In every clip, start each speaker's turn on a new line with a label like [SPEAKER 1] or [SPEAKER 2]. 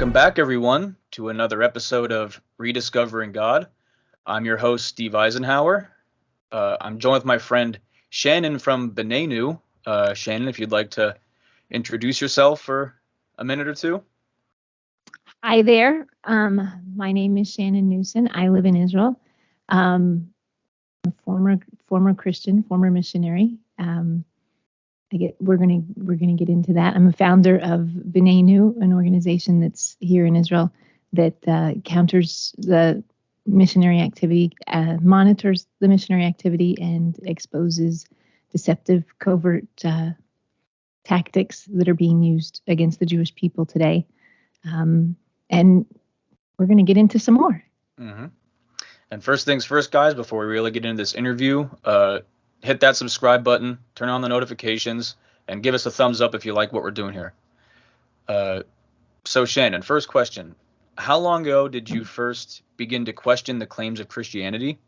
[SPEAKER 1] Welcome back, everyone, to another episode of Rediscovering God. I'm your host, Steve Eisenhower. I'm joined with my friend Shannon from Benenu. Shannon, if you'd like to introduce yourself for a minute or two.
[SPEAKER 2] Hi there. My name is Shannon Nuszen. I live in Israel. I'm a former Christian, former missionary. We're gonna get into that. I'm a founder of Benenu, an organization that's here in Israel that counters the missionary activity, monitors the missionary activity, and exposes deceptive, covert tactics that are being used against the Jewish people today. And we're going to get into some more.
[SPEAKER 1] Mm-hmm. And first things first, guys, before we really get into this interview, hit that subscribe button, turn on the notifications, and give us a thumbs up if you like what we're doing here. So Shannon, first question. How long ago did you first begin to question the claims of Christianity?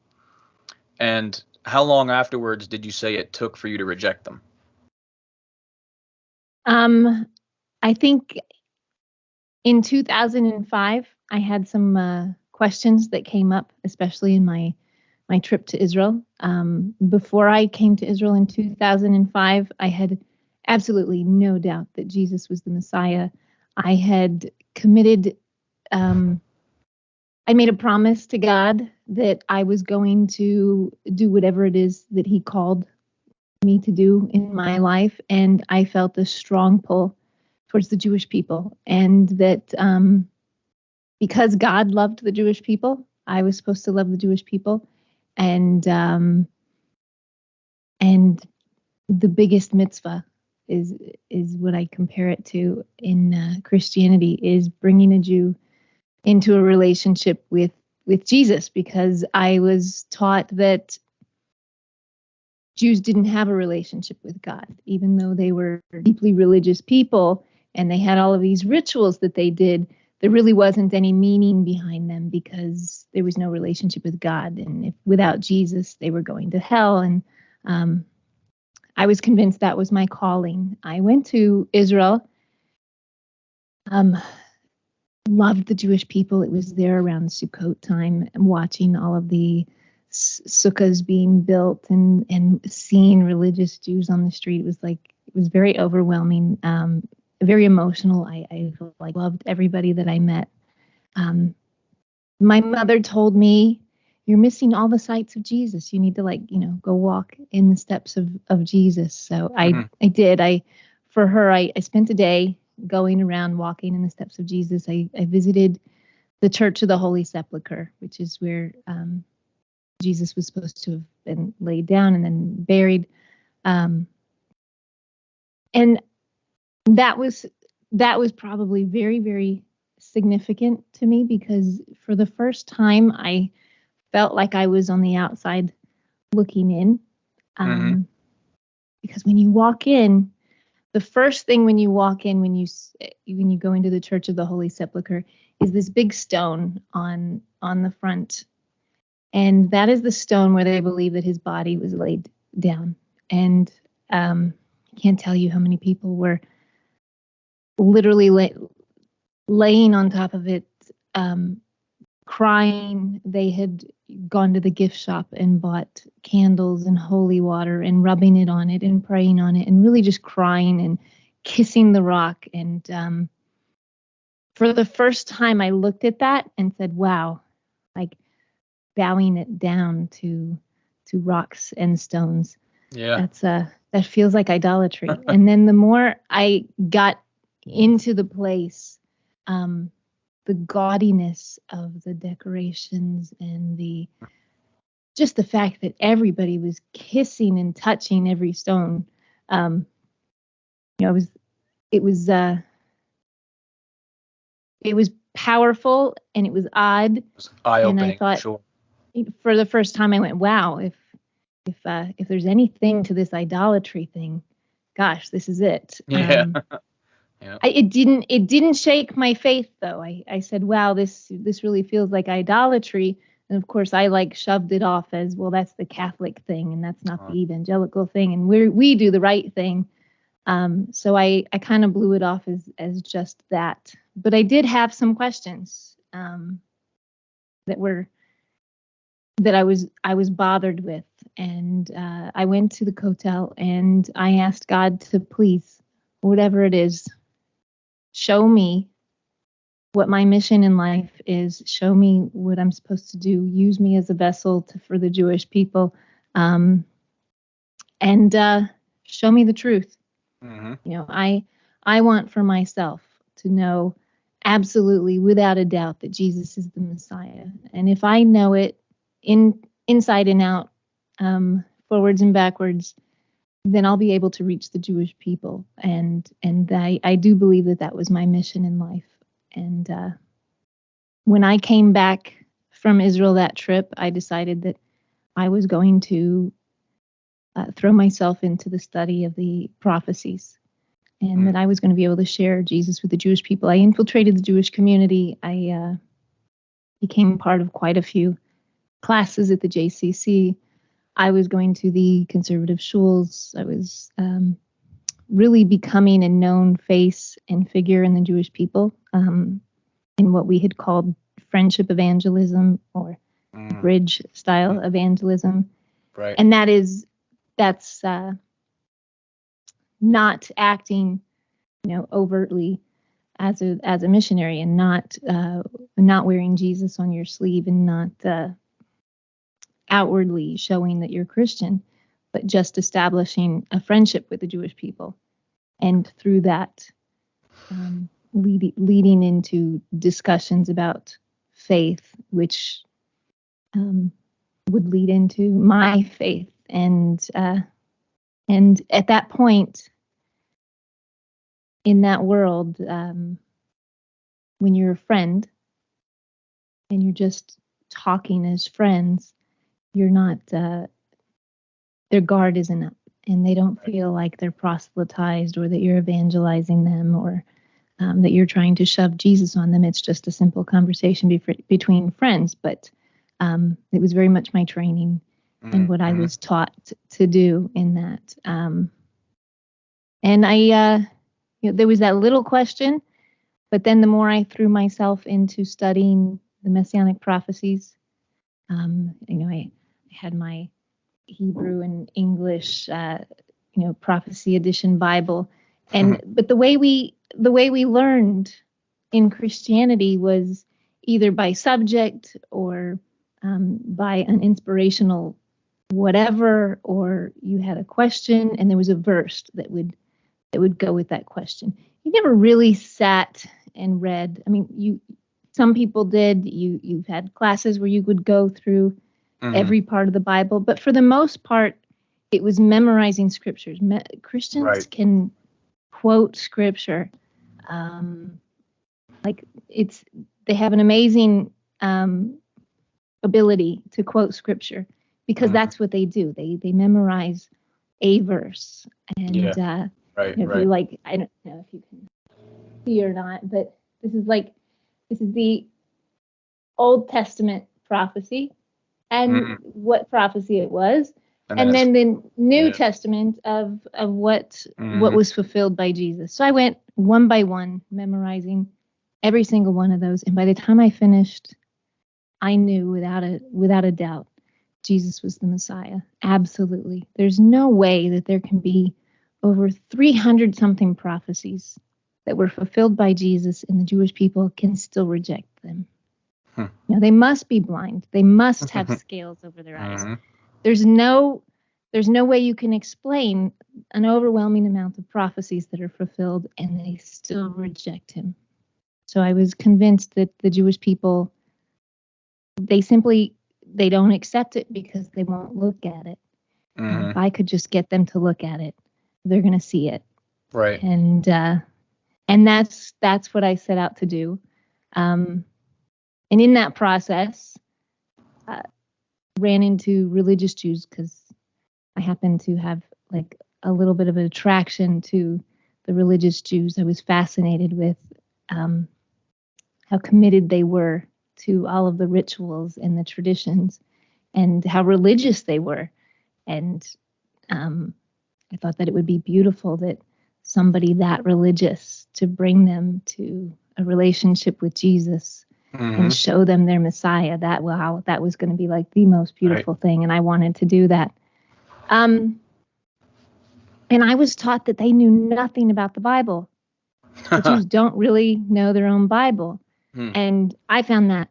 [SPEAKER 1] And how long afterwards did you say it took for you to reject them?
[SPEAKER 2] I think in 2005, I had some questions that came up, especially in my trip to Israel. Before I came to Israel in 2005, I had absolutely no doubt that Jesus was the Messiah. I had committed, I made a promise to God that I was going to do whatever it is that He called me to do in my life, and I felt a strong pull towards the Jewish people, and that because God loved the Jewish people, I was supposed to love the Jewish people, and the biggest mitzvah is what I compare it to in Christianity, is bringing a Jew into a relationship with Jesus, because I was taught that Jews didn't have a relationship with God, even though they were deeply religious people and they had all of these rituals that they did. There really wasn't any meaning behind them because there was no relationship with God. And if without Jesus, they were going to hell. And I was convinced that was my calling. I went to Israel, loved the Jewish people. It was there around Sukkot time, and watching all of the sukkahs being built and seeing religious Jews on the street. It was very overwhelming. Very emotional. I loved everybody that I met. My mother told me, "You're missing all the sights of Jesus. You need to go walk in the steps of Jesus." So I did. I spent a day going around walking in the steps of Jesus. I visited the Church of the Holy Sepulchre, which is where Jesus was supposed to have been laid down and then buried. And that was probably very, very significant to me, because for the first time I felt like I was on the outside looking in. Because when you walk in, the first thing when you walk in, when you go into the Church of the Holy Sepulchre, is this big stone on the front, and that is the stone where they believe that his body was laid down. And I can't tell you how many people were literally laying on top of it, crying. They had gone to the gift shop and bought candles and holy water and rubbing it on it and praying on it and really just crying and kissing the rock. And for the first time, I looked at that and said, wow, like bowing it down to rocks and stones.
[SPEAKER 1] Yeah.
[SPEAKER 2] That feels like idolatry. And then the more I got into the place, the gaudiness of the decorations and the fact that everybody was kissing and touching every stone, it was powerful, and it was odd. It was
[SPEAKER 1] eye-opening.
[SPEAKER 2] And I thought,
[SPEAKER 1] sure.
[SPEAKER 2] For the first time, I went, wow, if there's anything to this idolatry thing, gosh, this is it.
[SPEAKER 1] Yeah.
[SPEAKER 2] Yeah. It didn't shake my faith, though. I said, wow, this really feels like idolatry. And of course, I shoved it off as, well, that's the Catholic thing, and that's not the evangelical thing, and we do the right thing. So I kind of blew it off as just that. but I did have some questions that I was bothered with, and I went to the Kotel and I asked God to please, whatever it is, show me what my mission in life is. Show me what I'm supposed to do. Use me as a vessel for the Jewish people, and show me the truth.
[SPEAKER 1] Mm-hmm.
[SPEAKER 2] You know, I want for myself to know absolutely, without a doubt, that Jesus is the Messiah. And if I know it inside and out, forwards and backwards, then I'll be able to reach the Jewish people. And I do believe that was my mission in life. And when I came back from Israel that trip, I decided that I was going to throw myself into the study of the prophecies, and that I was going to be able to share Jesus with the Jewish people. I infiltrated the Jewish community. I became part of quite a few classes at the JCC. I was going to the conservative shuls. I was really becoming a known face and figure in the Jewish people, in what we had called friendship evangelism or bridge style evangelism.
[SPEAKER 1] Right.
[SPEAKER 2] And that's not acting, overtly as a missionary, and not wearing Jesus on your sleeve, and not outwardly showing that you're Christian, but just establishing a friendship with the Jewish people, and through that leading into discussions about faith, which would lead into my faith. And at that point in that world, when you're a friend and you're just talking as friends, you're not, their guard isn't up, and they don't feel like they're proselytized, or that you're evangelizing them, or that you're trying to shove Jesus on them. It's just a simple conversation between friends. But it was very much my training and what I was taught to do in that. And I, there was that little question, but then the more I threw myself into studying the Messianic prophecies, I had my Hebrew and English, prophecy edition Bible, but the way we learned in Christianity was either by subject, or by an inspirational whatever, or you had a question and there was a verse that would go with that question. You never really sat and read. I mean, some people did. You've had classes where you would go through every part of the Bible, but for the most part, it was memorizing scriptures. Christians can quote scripture. They have an amazing ability to quote scripture, because that's what they do. They memorize a verse. And if you like, I don't know if you can see or not, but this is the Old Testament prophecy, and what prophecy it was, and then the New Testament of what was fulfilled by Jesus. So I went one by one, memorizing every single one of those, and by the time I finished, I knew without a doubt Jesus was the Messiah. Absolutely. There's no way that there can be over 300 something prophecies that were fulfilled by Jesus, and the Jewish people can still reject them. They must be blind. They must have scales over their eyes. There's no way you can explain an overwhelming amount of prophecies that are fulfilled and they still reject him. So I was convinced that the Jewish people, they don't accept it because they won't look at it. If I could just get them to look at it, they're going to see it.
[SPEAKER 1] Right.
[SPEAKER 2] And that's what I set out to do. And in that process, ran into religious Jews, because I happen to have like a little bit of an attraction to the religious Jews. I was fascinated with how committed they were to all of the rituals and the traditions, and how religious they were. And I thought that it would be beautiful that somebody that religious, to bring them to a relationship with Jesus and show them their Messiah. That was going to be like the most beautiful thing, and I wanted to do that. And I was taught that they knew nothing about the Bible. The Jews don't really know their own Bible. And I found that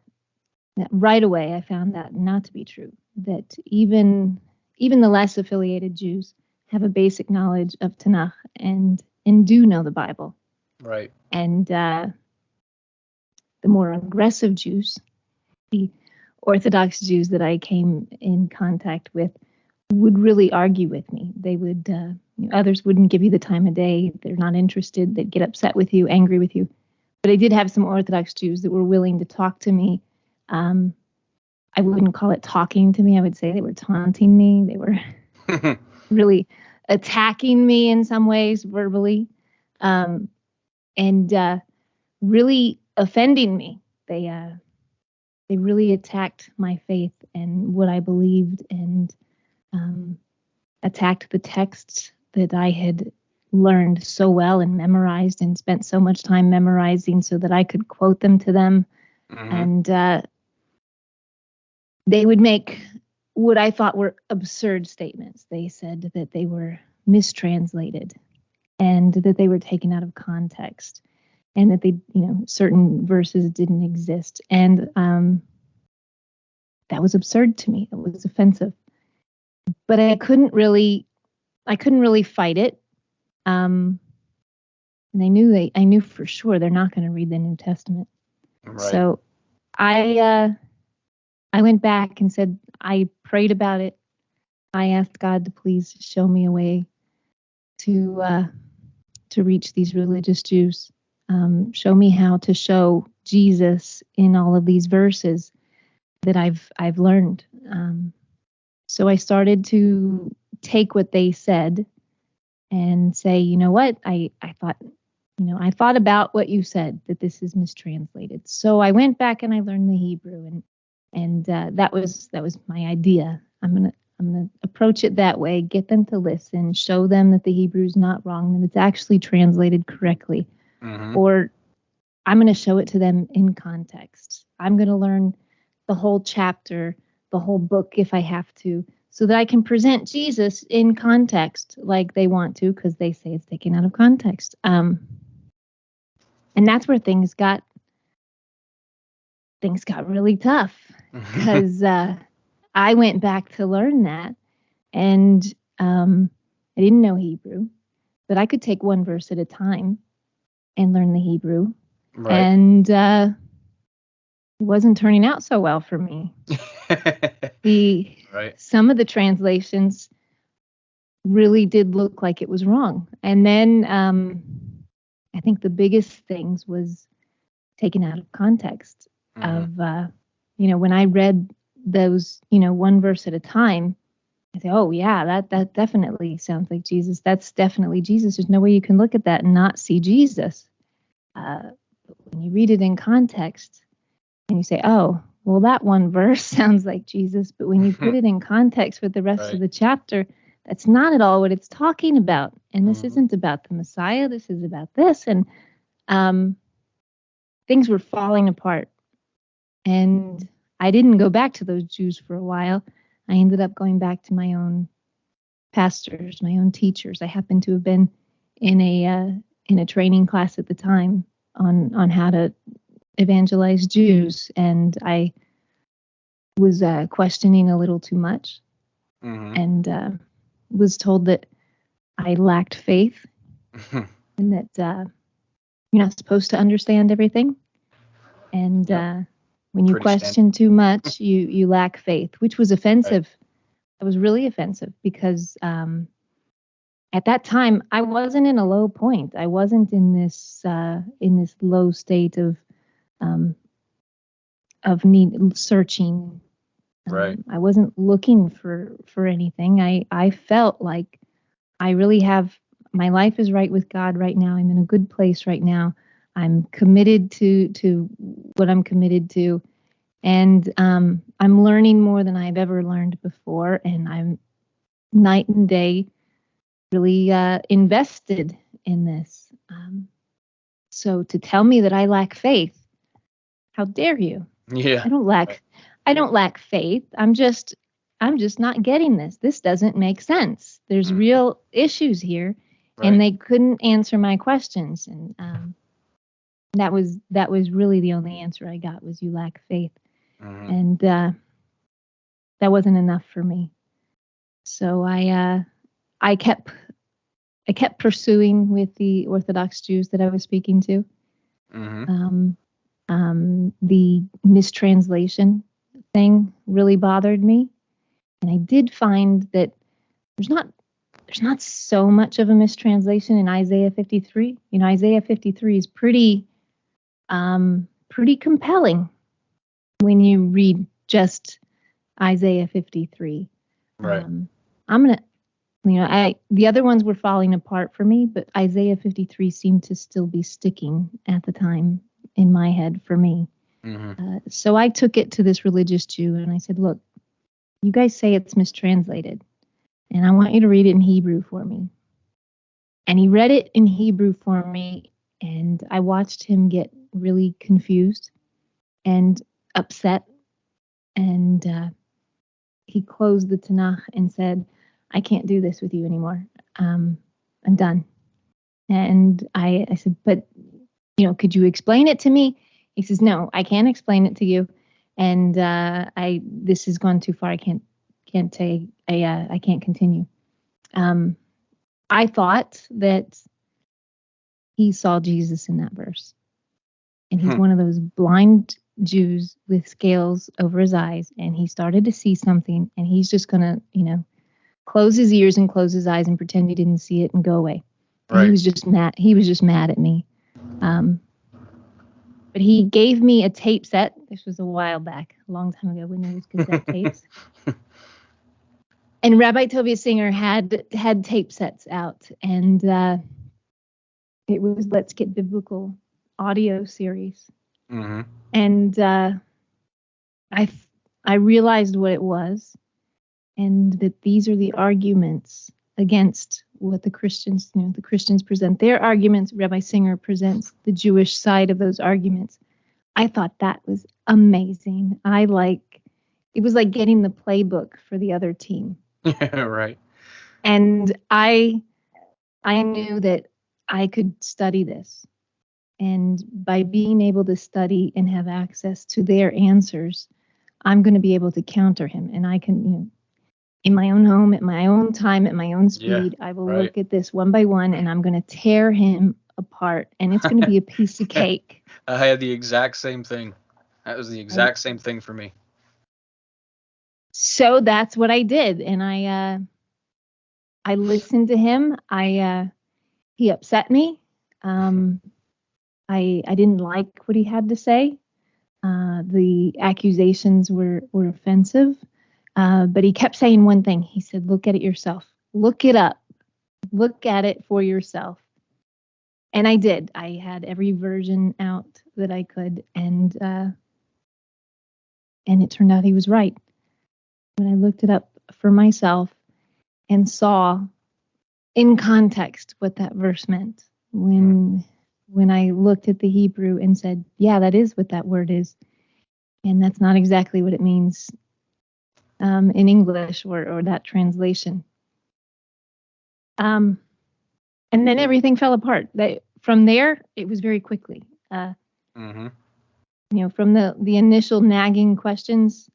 [SPEAKER 2] right away. I found that not to be true. That even the less affiliated Jews have a basic knowledge of Tanakh and do know the Bible.
[SPEAKER 1] Right.
[SPEAKER 2] And the more aggressive Jews, the Orthodox Jews that I came in contact with, would really argue with me. They would, others wouldn't give you the time of day. They're not interested. They'd get upset with you, angry with you. But I did have some Orthodox Jews that were willing to talk to me. I wouldn't call it talking to me. I would say they were taunting me. They were really attacking me in some ways verbally, and really offending me. They really attacked my faith and what I believed, and attacked the texts that I had learned so well and memorized and spent so much time memorizing so that I could quote them to them. And they would make what I thought were absurd statements. They said that they were mistranslated and that they were taken out of context and that they, certain verses didn't exist. And that was absurd to me. It was offensive. But I couldn't really fight it. And I knew for sure they're not going to read the New Testament. Right. So I went back and said, I prayed about it. I asked God to please show me a way to reach these religious Jews. Show me how to show Jesus in all of these verses that I've learned. So I started to take what they said and say, you know what, I thought about what you said, that this is mistranslated. So I went back and I learned the Hebrew, and that was my idea. I'm gonna approach it that way, get them to listen, show them that the Hebrew is not wrong, that it's actually translated correctly, or I'm gonna show it to them in context. I'm gonna learn the whole chapter, the whole book if I have to, so that I can present Jesus in context like they want to, because they say it's taken out of context. And that's where things got really tough, because I went back to learn that, and I didn't know Hebrew, but I could take one verse at a time and learn the Hebrew. Right. And it wasn't turning out so well for me. Some of the translations really did look like it was wrong. And then I think the biggest things was taken out of context of, when I read those, one verse at a time, I say, oh yeah, that definitely sounds like Jesus. That's definitely Jesus. There's no way you can look at that and not see Jesus. But when you read it in context and you say, oh, well, that one verse sounds like Jesus, but when you put it in context with the rest of the chapter, that's not at all what it's talking about. And this isn't about the Messiah. This is about this. And things were falling apart. And I didn't go back to those Jews for a while. I ended up going back to my own pastors, my own teachers. I happened to have been in a training class at the time on how to evangelize Jews, and I was questioning a little too much, and was told that I lacked faith, and that you're not supposed to understand everything, and when you question too much, you lack faith, which was offensive. It was really offensive, because at that time I wasn't in a low point. I wasn't in this low state of need, searching. I wasn't looking for anything. I felt like I really have, my life is right with God right now. I'm in a good place right now. I'm committed to what I'm committed to. And I'm learning more than I've ever learned before. And I'm night and day really invested in this. So to tell me that I lack faith, how dare you?
[SPEAKER 1] Yeah.
[SPEAKER 2] I don't lack faith. I'm just not getting this. This doesn't make sense. There's real issues here, and they couldn't answer my questions. And that was really the only answer I got was you lack faith, and that wasn't enough for me. So I kept pursuing with the Orthodox Jews that I was speaking to. The mistranslation thing really bothered me, and I did find that there's not so much of a mistranslation in Isaiah 53. You know, Isaiah 53 is pretty compelling when you read just Isaiah 53.
[SPEAKER 1] Right.
[SPEAKER 2] I'm gonna, the other ones were falling apart for me, but Isaiah 53 seemed to still be sticking at the time in my head for me. So I took it to this religious Jew and I said, look, you guys say it's mistranslated, and I want you to read it in Hebrew for me. And he read it in Hebrew for me, and I watched him get really confused and upset. And he closed the Tanakh and said, I can't do this with you anymore. I'm done. And I said, but, could you explain it to me? He says, no, I can't explain it to you. And this has gone too far. I can't continue. I thought that he saw Jesus in that verse. And he's one of those blind Jews with scales over his eyes. And he started to see something, and he's just going to, close his ears and close his eyes and pretend he didn't see it and go away. Right. He was just mad. He was just mad at me. But he gave me a tape set. This was a while back, a long time ago when there was cassette tapes. And Rabbi Tovia Singer had tape sets out, and it was Let's Get Biblical audio series. And I realized what it was, and that these are the arguments against what the Christians present their arguments. Rabbi Singer presents the Jewish side of those arguments. I thought that was amazing. It was like getting the playbook for the other team.
[SPEAKER 1] Yeah, right.
[SPEAKER 2] And I knew that I could study this. And by being able to study and have access to their answers, I'm going to be able to counter him. And I can, in my own home, at my own time, at my own speed, I will look at this one by one, and I'm going to tear him apart. And it's going to be a piece of cake.
[SPEAKER 1] I had the exact same thing. That was the exact same thing for me.
[SPEAKER 2] So that's what I did. And I listened to him. He upset me. I didn't like what he had to say. The accusations were offensive. But he kept saying one thing. He said, look at it yourself. Look it up. Look at it for yourself. And I did. I had every version out that I could. And it turned out he was right. When I looked it up for myself and saw in context what that verse meant, when I looked at the Hebrew and said, yeah, that is what that word is. And that's not exactly what it means in English or that translation. And then everything fell apart. From there, it was very quickly. From the initial nagging questions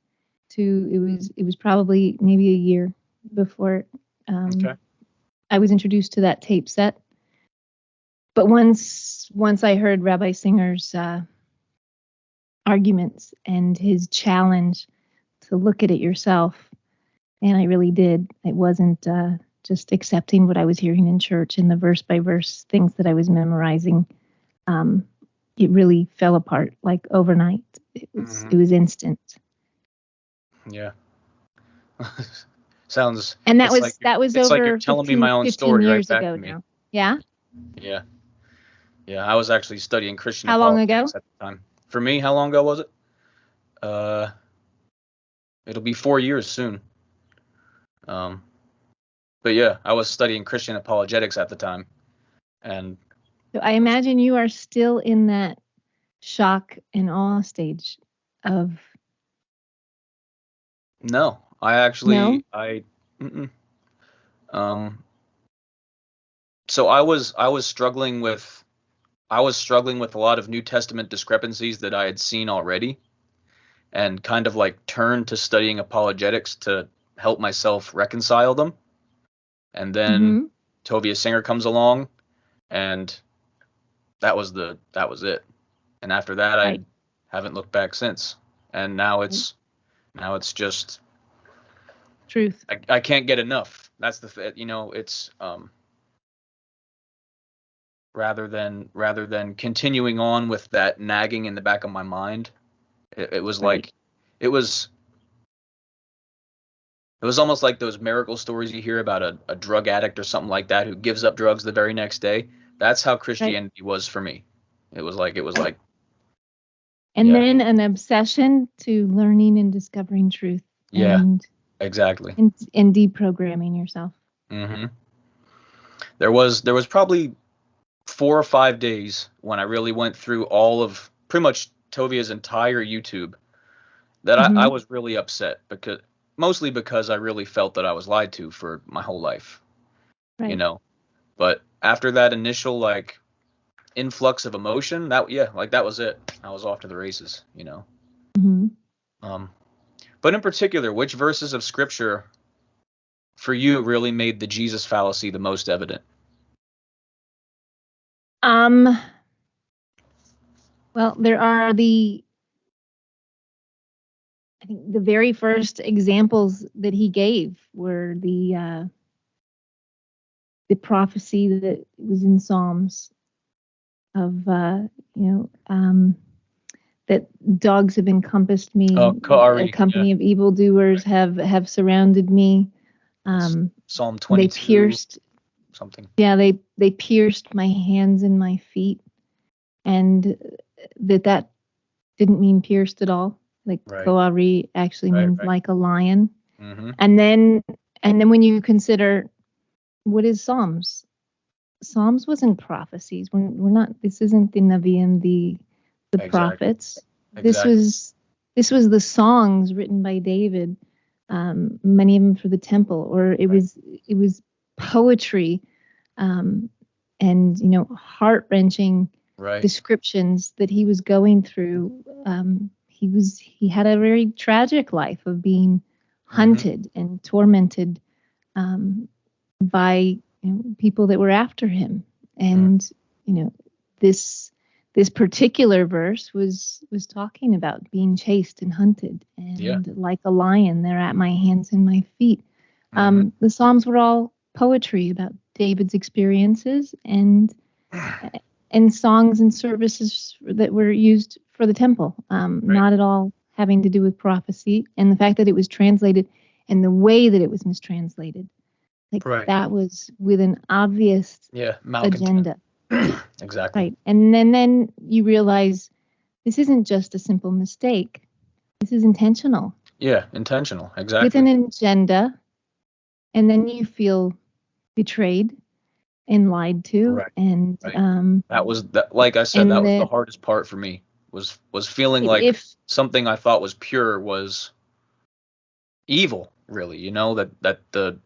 [SPEAKER 2] to it was probably maybe a year before I was introduced to that tape set. But once I heard Rabbi Singer's arguments and his challenge to look at it yourself, and I really did. It wasn't just accepting what I was hearing in church and the verse by verse things that I was memorizing. It really fell apart like overnight. It was instant.
[SPEAKER 1] Yeah. Sounds.
[SPEAKER 2] And that was
[SPEAKER 1] it's
[SPEAKER 2] over
[SPEAKER 1] like you're telling
[SPEAKER 2] 15,
[SPEAKER 1] me my own
[SPEAKER 2] 15
[SPEAKER 1] story
[SPEAKER 2] years
[SPEAKER 1] right back
[SPEAKER 2] ago
[SPEAKER 1] to me.
[SPEAKER 2] now. Yeah.
[SPEAKER 1] Yeah. Yeah. I was actually studying Christian
[SPEAKER 2] How long ago?
[SPEAKER 1] apologetics at the time. For me, how long ago was it? It'll be 4 years soon. But yeah, I was studying Christian apologetics at the time, and
[SPEAKER 2] So I imagine you are still in that shock and awe stage of
[SPEAKER 1] No, I
[SPEAKER 2] no.
[SPEAKER 1] actually, mm-mm. Um, so I was struggling with a lot of New Testament discrepancies that I had seen already, and kind of like turned to studying apologetics to help myself reconcile them. And then
[SPEAKER 2] Mm-hmm.
[SPEAKER 1] Tovia Singer comes along, and that was it. And after that, I
[SPEAKER 2] Right.
[SPEAKER 1] haven't looked back since. And now
[SPEAKER 2] Right.
[SPEAKER 1] it's just
[SPEAKER 2] Truth.
[SPEAKER 1] I can't get enough. That's it's rather than continuing on with that nagging in the back of my mind. It was
[SPEAKER 2] Right.
[SPEAKER 1] like it was it was almost like those miracle stories you hear about a drug addict or something like that who gives up drugs the very next day. That's how
[SPEAKER 2] Right.
[SPEAKER 1] Christianity was for me. It was like
[SPEAKER 2] And
[SPEAKER 1] yeah,
[SPEAKER 2] then an obsession to learning and discovering truth
[SPEAKER 1] yeah,
[SPEAKER 2] and
[SPEAKER 1] exactly.
[SPEAKER 2] and deprogramming yourself.
[SPEAKER 1] hmm there was probably 4 or 5 days when I really went through all of pretty much Tovia's entire YouTube that I
[SPEAKER 2] Mm-hmm.
[SPEAKER 1] was really upset, because mostly because I really felt that I was lied to for my whole life, you
[SPEAKER 2] Right.
[SPEAKER 1] know. But after that initial like influx of emotion, that was it. I was off to the races.
[SPEAKER 2] Mm-hmm.
[SPEAKER 1] Um, but in particular, which verses of scripture for you really made the Jesus fallacy the most evident?
[SPEAKER 2] Um. Well, there are I think the very first examples that he gave were the prophecy that was in Psalms of you know that dogs have encompassed
[SPEAKER 1] Oh,
[SPEAKER 2] me, a
[SPEAKER 1] Kari, yeah,
[SPEAKER 2] company of evildoers
[SPEAKER 1] right.
[SPEAKER 2] have surrounded me.
[SPEAKER 1] That's
[SPEAKER 2] Um,
[SPEAKER 1] Psalm
[SPEAKER 2] they
[SPEAKER 1] 22
[SPEAKER 2] pierced,
[SPEAKER 1] something.
[SPEAKER 2] yeah, they pierced my hands and my feet, and that didn't mean pierced at all. Like
[SPEAKER 1] Right,
[SPEAKER 2] koari actually
[SPEAKER 1] right,
[SPEAKER 2] means
[SPEAKER 1] right.
[SPEAKER 2] like a lion.
[SPEAKER 1] hmm
[SPEAKER 2] And then when you consider what is Psalms, Psalms wasn't prophecies. We're not. This isn't the Nevi'im, the
[SPEAKER 1] Exactly,
[SPEAKER 2] prophets. This
[SPEAKER 1] exactly.
[SPEAKER 2] was this was the songs written by David, many of them for the temple, or
[SPEAKER 1] Right,
[SPEAKER 2] it was poetry, um, and heart wrenching
[SPEAKER 1] right.
[SPEAKER 2] descriptions that he was going through. He had a very tragic life of being
[SPEAKER 1] hmm
[SPEAKER 2] hunted and tormented um, by people that were after him.
[SPEAKER 1] mm
[SPEAKER 2] And you know this this particular verse was talking about being chased and hunted,
[SPEAKER 1] Yeah.
[SPEAKER 2] and like a lion they're at my hands and my feet.
[SPEAKER 1] hmm
[SPEAKER 2] The Psalms were all poetry about David's experiences, and songs and services that were used for the temple,
[SPEAKER 1] Right,
[SPEAKER 2] not at all having to do with prophecy. And the fact that it was translated and the way that it was mistranslated, like
[SPEAKER 1] right.
[SPEAKER 2] that was with an obvious
[SPEAKER 1] Yeah, malcontent.
[SPEAKER 2] agenda,
[SPEAKER 1] Exactly.
[SPEAKER 2] right? And then you realize this isn't just a simple mistake. This is intentional
[SPEAKER 1] Yeah, intentional.
[SPEAKER 2] with
[SPEAKER 1] Exactly.
[SPEAKER 2] an agenda, and then you feel betrayed and lied to,
[SPEAKER 1] Right,
[SPEAKER 2] and
[SPEAKER 1] right. That was that. Like I said, that
[SPEAKER 2] and
[SPEAKER 1] was the
[SPEAKER 2] that
[SPEAKER 1] hardest part for me. Was feeling like
[SPEAKER 2] if
[SPEAKER 1] something I thought was pure was evil. Really, that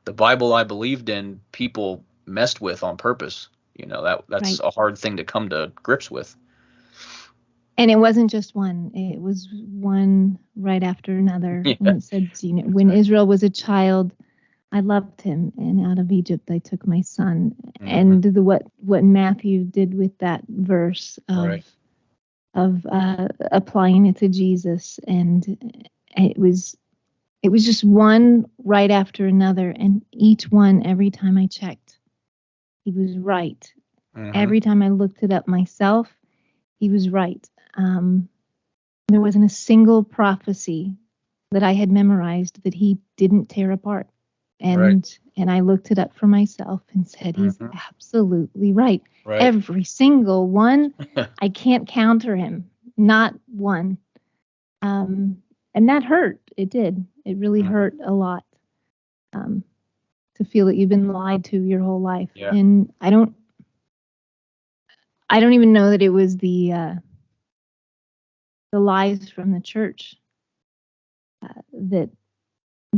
[SPEAKER 1] the Bible I believed in, people messed with on purpose. That's
[SPEAKER 2] right.
[SPEAKER 1] a hard thing to come to grips with.
[SPEAKER 2] And it wasn't just one, it was one right after another.
[SPEAKER 1] Yeah,
[SPEAKER 2] And it said, when
[SPEAKER 1] exactly.
[SPEAKER 2] Israel was a child, I loved him, and out of Egypt I took my son.
[SPEAKER 1] hmm
[SPEAKER 2] And what Matthew did with that verse
[SPEAKER 1] Right.
[SPEAKER 2] of applying it to Jesus, and it was just one right after another, and each one, every time I checked, he was right.
[SPEAKER 1] hmm
[SPEAKER 2] Every time I looked it up myself, he was right. There wasn't a single prophecy that I had memorized that he didn't tear apart.
[SPEAKER 1] Right.
[SPEAKER 2] And I looked it up for myself and said he's
[SPEAKER 1] hmm
[SPEAKER 2] absolutely right.
[SPEAKER 1] Right.
[SPEAKER 2] Every single one, I can't counter him. Not one. Um, and that hurt. It did. It really
[SPEAKER 1] hmm
[SPEAKER 2] hurt a lot. Um, to feel that you've been lied to your whole life.
[SPEAKER 1] Yeah.
[SPEAKER 2] And I don't even know that it was the lies from the church that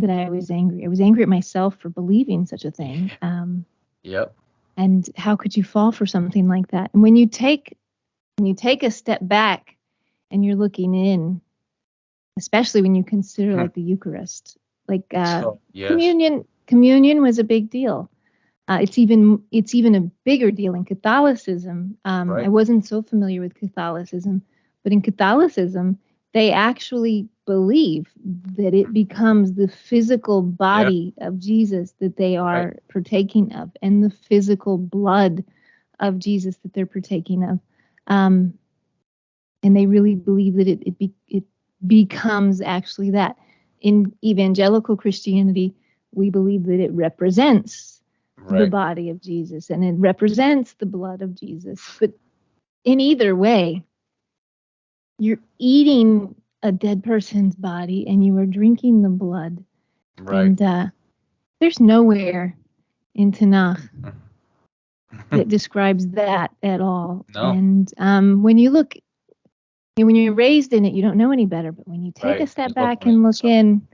[SPEAKER 2] I was angry. I was angry at myself for believing such a thing.
[SPEAKER 1] Yep.
[SPEAKER 2] And how could you fall for something like that? And when you take a step back and you're looking in, especially when you consider like the Eucharist, like
[SPEAKER 1] Yes.
[SPEAKER 2] communion was a big deal. It's even a bigger deal in Catholicism.
[SPEAKER 1] Right.
[SPEAKER 2] I wasn't so familiar with Catholicism, but in Catholicism, they actually believe that it becomes the physical body of Jesus that they are partaking of, and the physical blood of Jesus that they're partaking of. And they really believe that it becomes actually that. In evangelical Christianity, we believe that it represents the body of Jesus and it represents the blood of Jesus. But in either way, you're eating a dead person's body and you are drinking the blood.
[SPEAKER 1] Right.
[SPEAKER 2] And there's nowhere in Tanakh that describes that at all.
[SPEAKER 1] No.
[SPEAKER 2] And when you look, when you're raised in it, you don't know any better. But when you take a step back and look in,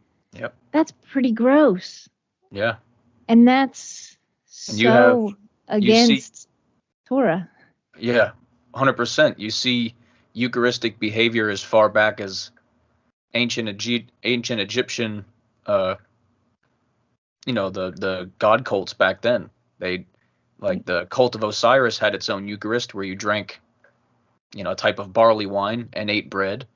[SPEAKER 2] that's pretty gross.
[SPEAKER 1] Yeah.
[SPEAKER 2] And that's
[SPEAKER 1] And
[SPEAKER 2] against Torah.
[SPEAKER 1] Yeah, 100%. You see Eucharistic behavior as far back as ancient Egyptian, the god cults back then. The cult of Osiris had its own Eucharist where you drank, a type of barley wine and ate bread,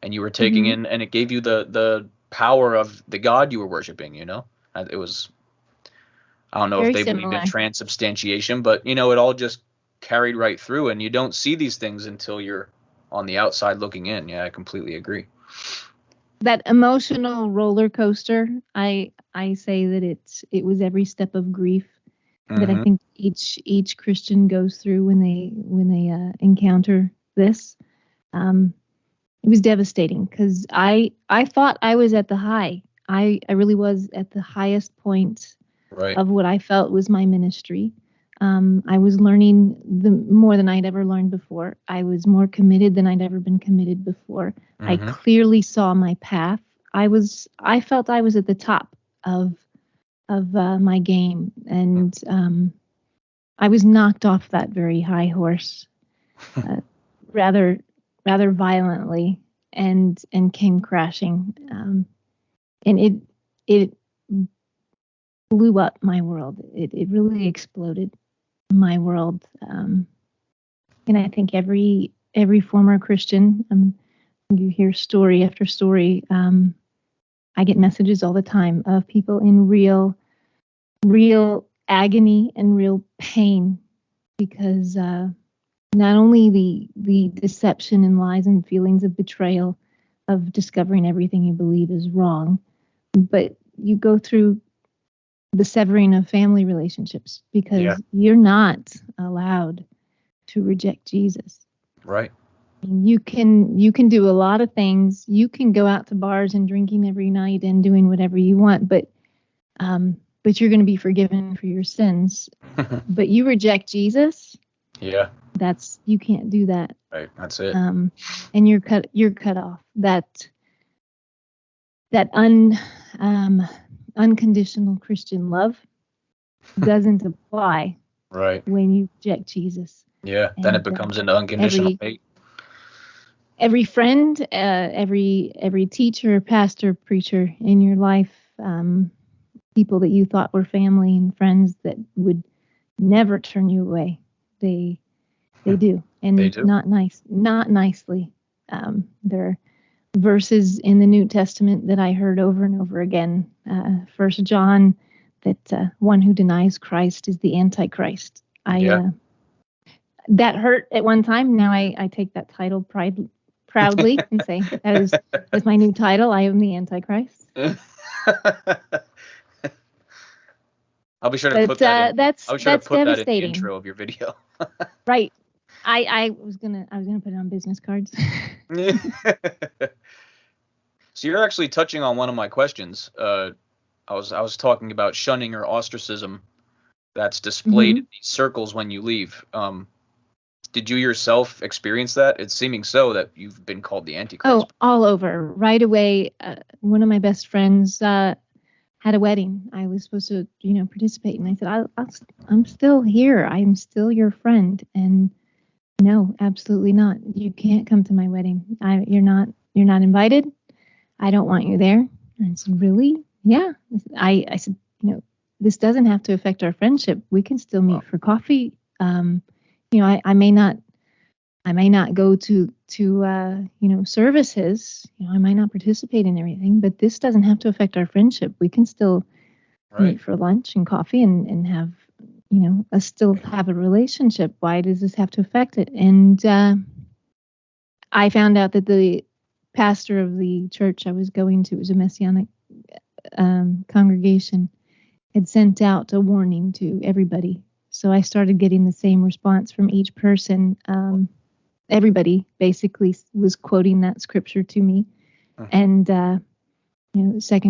[SPEAKER 1] and you were taking in, and it gave you the power of the god you were worshiping. It was. I don't know if they believed in transubstantiation, but it all just carried right through, and you don't see these things until you're on the outside looking in. Yeah, I completely agree.
[SPEAKER 2] That emotional roller coaster, I say that it was every step of grief that I think each Christian goes through when they encounter this. It was devastating because I thought I was at the high. I really was at the highest point of what I felt was my ministry. I was learning more than I'd ever learned before. I was more committed than I'd ever been committed before. I clearly saw my path. I felt I was at the top of my game, and I was knocked off that very high horse, rather violently, and came crashing. And it blew up my world. It really exploded my world. And I think every former Christian, you hear story after story. I get messages all the time of people in real agony and real pain because not only the deception and lies and feelings of betrayal of discovering everything you believe is wrong, but you go through the severing of family relationships because you're not allowed to reject Jesus.
[SPEAKER 1] Right.
[SPEAKER 2] You can do a lot of things. You can go out to bars and drinking every night and doing whatever you want, but you're going to be forgiven for your sins. But you reject Jesus.
[SPEAKER 1] Yeah.
[SPEAKER 2] You can't do that.
[SPEAKER 1] Right. That's it.
[SPEAKER 2] And you're cut off. That unconditional Christian love doesn't apply.
[SPEAKER 1] Right.
[SPEAKER 2] When you reject Jesus.
[SPEAKER 1] Yeah. Then it becomes into unconditional hate.
[SPEAKER 2] Every friend, every teacher, pastor, preacher in your life, people that you thought were family and friends that would never turn you away, they do, and
[SPEAKER 1] they do.
[SPEAKER 2] not nicely. There are verses in the New Testament that I heard over and over again. 1 John, that one who denies Christ is the Antichrist. That hurt at one time. Now I take that title proudly and say that's my new title. I am the Antichrist.
[SPEAKER 1] I'll be sure to put that in.
[SPEAKER 2] That's
[SPEAKER 1] I'll be sure to put that in the
[SPEAKER 2] devastating.
[SPEAKER 1] intro of your video.
[SPEAKER 2] Right. I was gonna put it on business cards.
[SPEAKER 1] So you're actually touching on one of my questions. I was talking about shunning or ostracism that's displayed in these circles when you leave. Did you yourself experience that? It's seeming so that you've been called the Antichrist.
[SPEAKER 2] Oh, all over. Right away, one of my best friends had a wedding. I was supposed to, participate, and I said, I'm still here. I'm still your friend, and no, absolutely not. You can't come to my wedding. You're not invited. I don't want you there. And I said, really? Yeah. I said, this doesn't have to affect our friendship. We can still meet for coffee. I may not go to services. I might not participate in everything, but this doesn't have to affect our friendship. We can still meet for lunch and coffee and have, us still have a relationship. Why does this have to affect it? And I found out that the pastor of the church I was going to, it was a Messianic congregation, had sent out a warning to everybody. So I started getting the same response from each person. Everybody basically was quoting that scripture to me. And, 2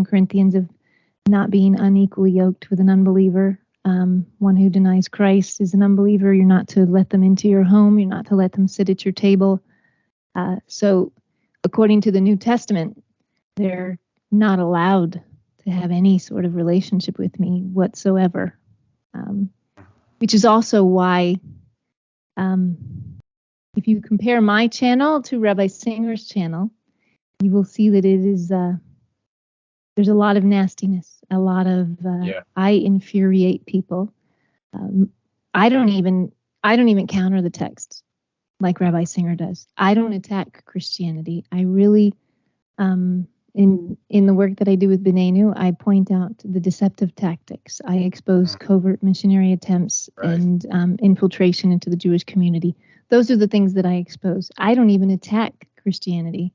[SPEAKER 2] Corinthians of not being unequally yoked with an unbeliever. One who denies Christ is an unbeliever. You're not to let them into your home. You're not to let them sit at your table. So according to the New Testament, they're not allowed to have any sort of relationship with me whatsoever. Which is also why, if you compare my channel to Rabbi Singer's channel, you will see that it is, there's a lot of nastiness, a lot of, I infuriate people. I don't even counter the text like Rabbi Singer does. I don't attack Christianity. I really, in the work that I do with Benenu, I point out the deceptive tactics. I expose covert missionary attempts and infiltration into the Jewish community. Those are the things that I expose. I don't even attack Christianity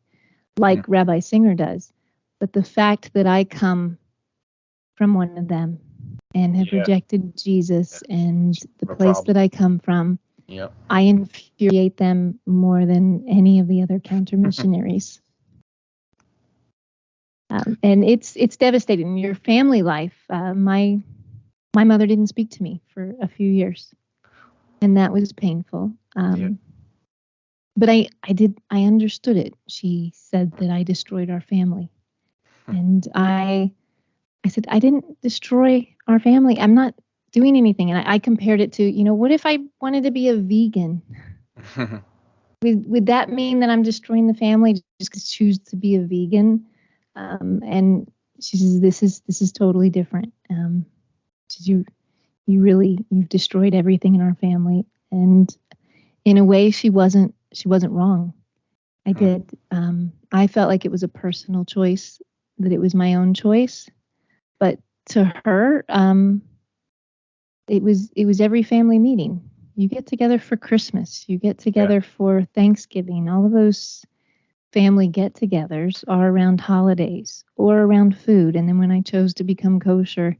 [SPEAKER 2] like Rabbi Singer does. But the fact that I come from one of them and have rejected Jesus and the place that I come from, I infuriate them more than any of the other counter missionaries. And it's devastating. Your family life. My mother didn't speak to me for a few years, and that was painful. But I understood it. She said that I destroyed our family, and I said I didn't destroy our family. I'm not doing anything. And I compared it to, what if I wanted to be a vegan? Would that mean that I'm destroying the family just because I choose to be a vegan? And she says, this is totally different. She says, you've destroyed everything in our family. And in a way, she wasn't wrong. I did. I felt like it was a personal choice, that it was my own choice. But to her, it was every family meeting. You get together for Christmas. You get together for Thanksgiving. All of those family get-togethers are around holidays or around food. And then when I chose to become kosher,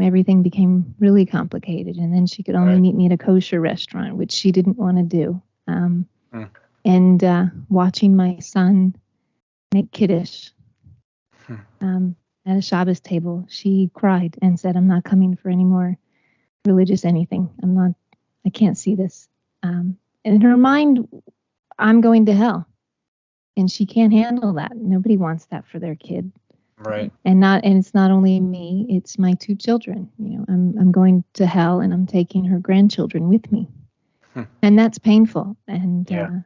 [SPEAKER 2] everything became really complicated. And then she could only meet me at a kosher restaurant, which she didn't want to do. And watching my son make kiddush at a Shabbos table, she cried and said, I'm not coming for any more religious anything. I can't see this. And in her mind, I'm going to hell. And she can't handle that. Nobody wants that for their kid.
[SPEAKER 1] Right.
[SPEAKER 2] And it's not only me, it's my two children. I'm going to hell, and I'm taking her grandchildren with me. And that's painful. And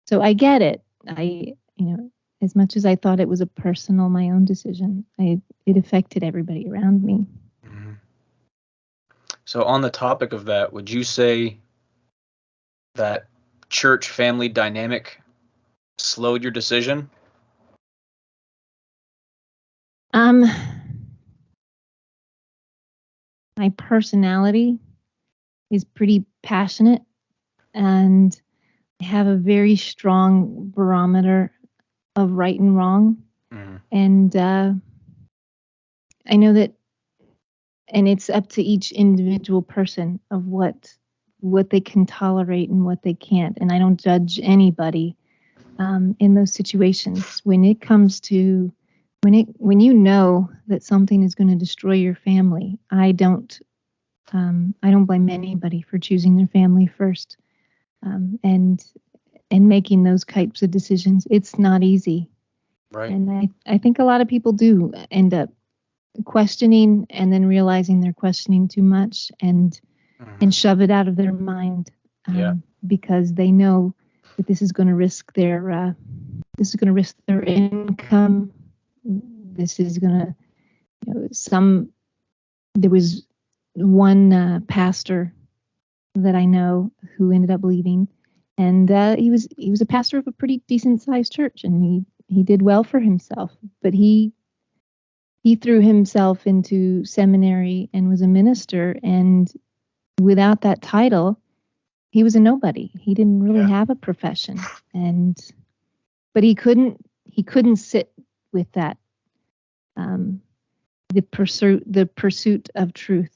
[SPEAKER 2] so I get it. As much as I thought it was my own decision, it affected everybody around me.
[SPEAKER 1] So on the topic of that, would you say that church family dynamic slowed your decision?
[SPEAKER 2] My personality is pretty passionate, and I have a very strong barometer of right and wrong. And I know that, and it's up to each individual person of what they can tolerate and what they can't. And I don't judge anybody in those situations. When it comes to when you know that something is going to destroy your family, I don't blame anybody for choosing their family first. and making those types of decisions. It's not easy.
[SPEAKER 1] Right.
[SPEAKER 2] And I think a lot of people do end up questioning and then realizing they're questioning too much and shove it out of their mind, because they know that this is going to risk their income. This is going to, there was one pastor that I know who ended up leaving, and he was a pastor of a pretty decent sized church, and he did well for himself, but he threw himself into seminary and was a minister, and without that title, he was a nobody. He didn't really have a profession, but he couldn't sit with that, the pursuit of truth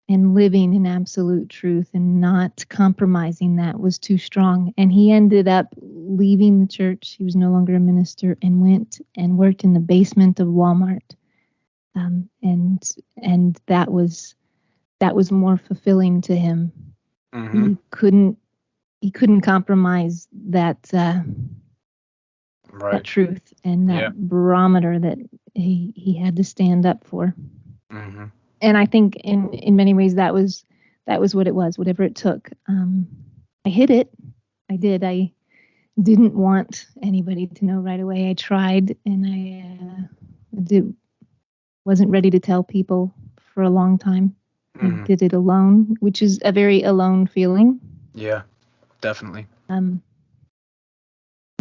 [SPEAKER 2] and living in absolute truth and not compromising. That was too strong, and he ended up leaving the church. He was no longer a minister and went and worked in the basement of Walmart, and that was more fulfilling to him. He couldn't compromise that that truth and that barometer that he had to stand up for. And I think in many ways that was what it was, whatever it took. I hid it. I did. I didn't want anybody to know right away. I tried, and I wasn't ready to tell people for a long time. I did it alone, which is a very alone feeling.
[SPEAKER 1] Yeah, definitely.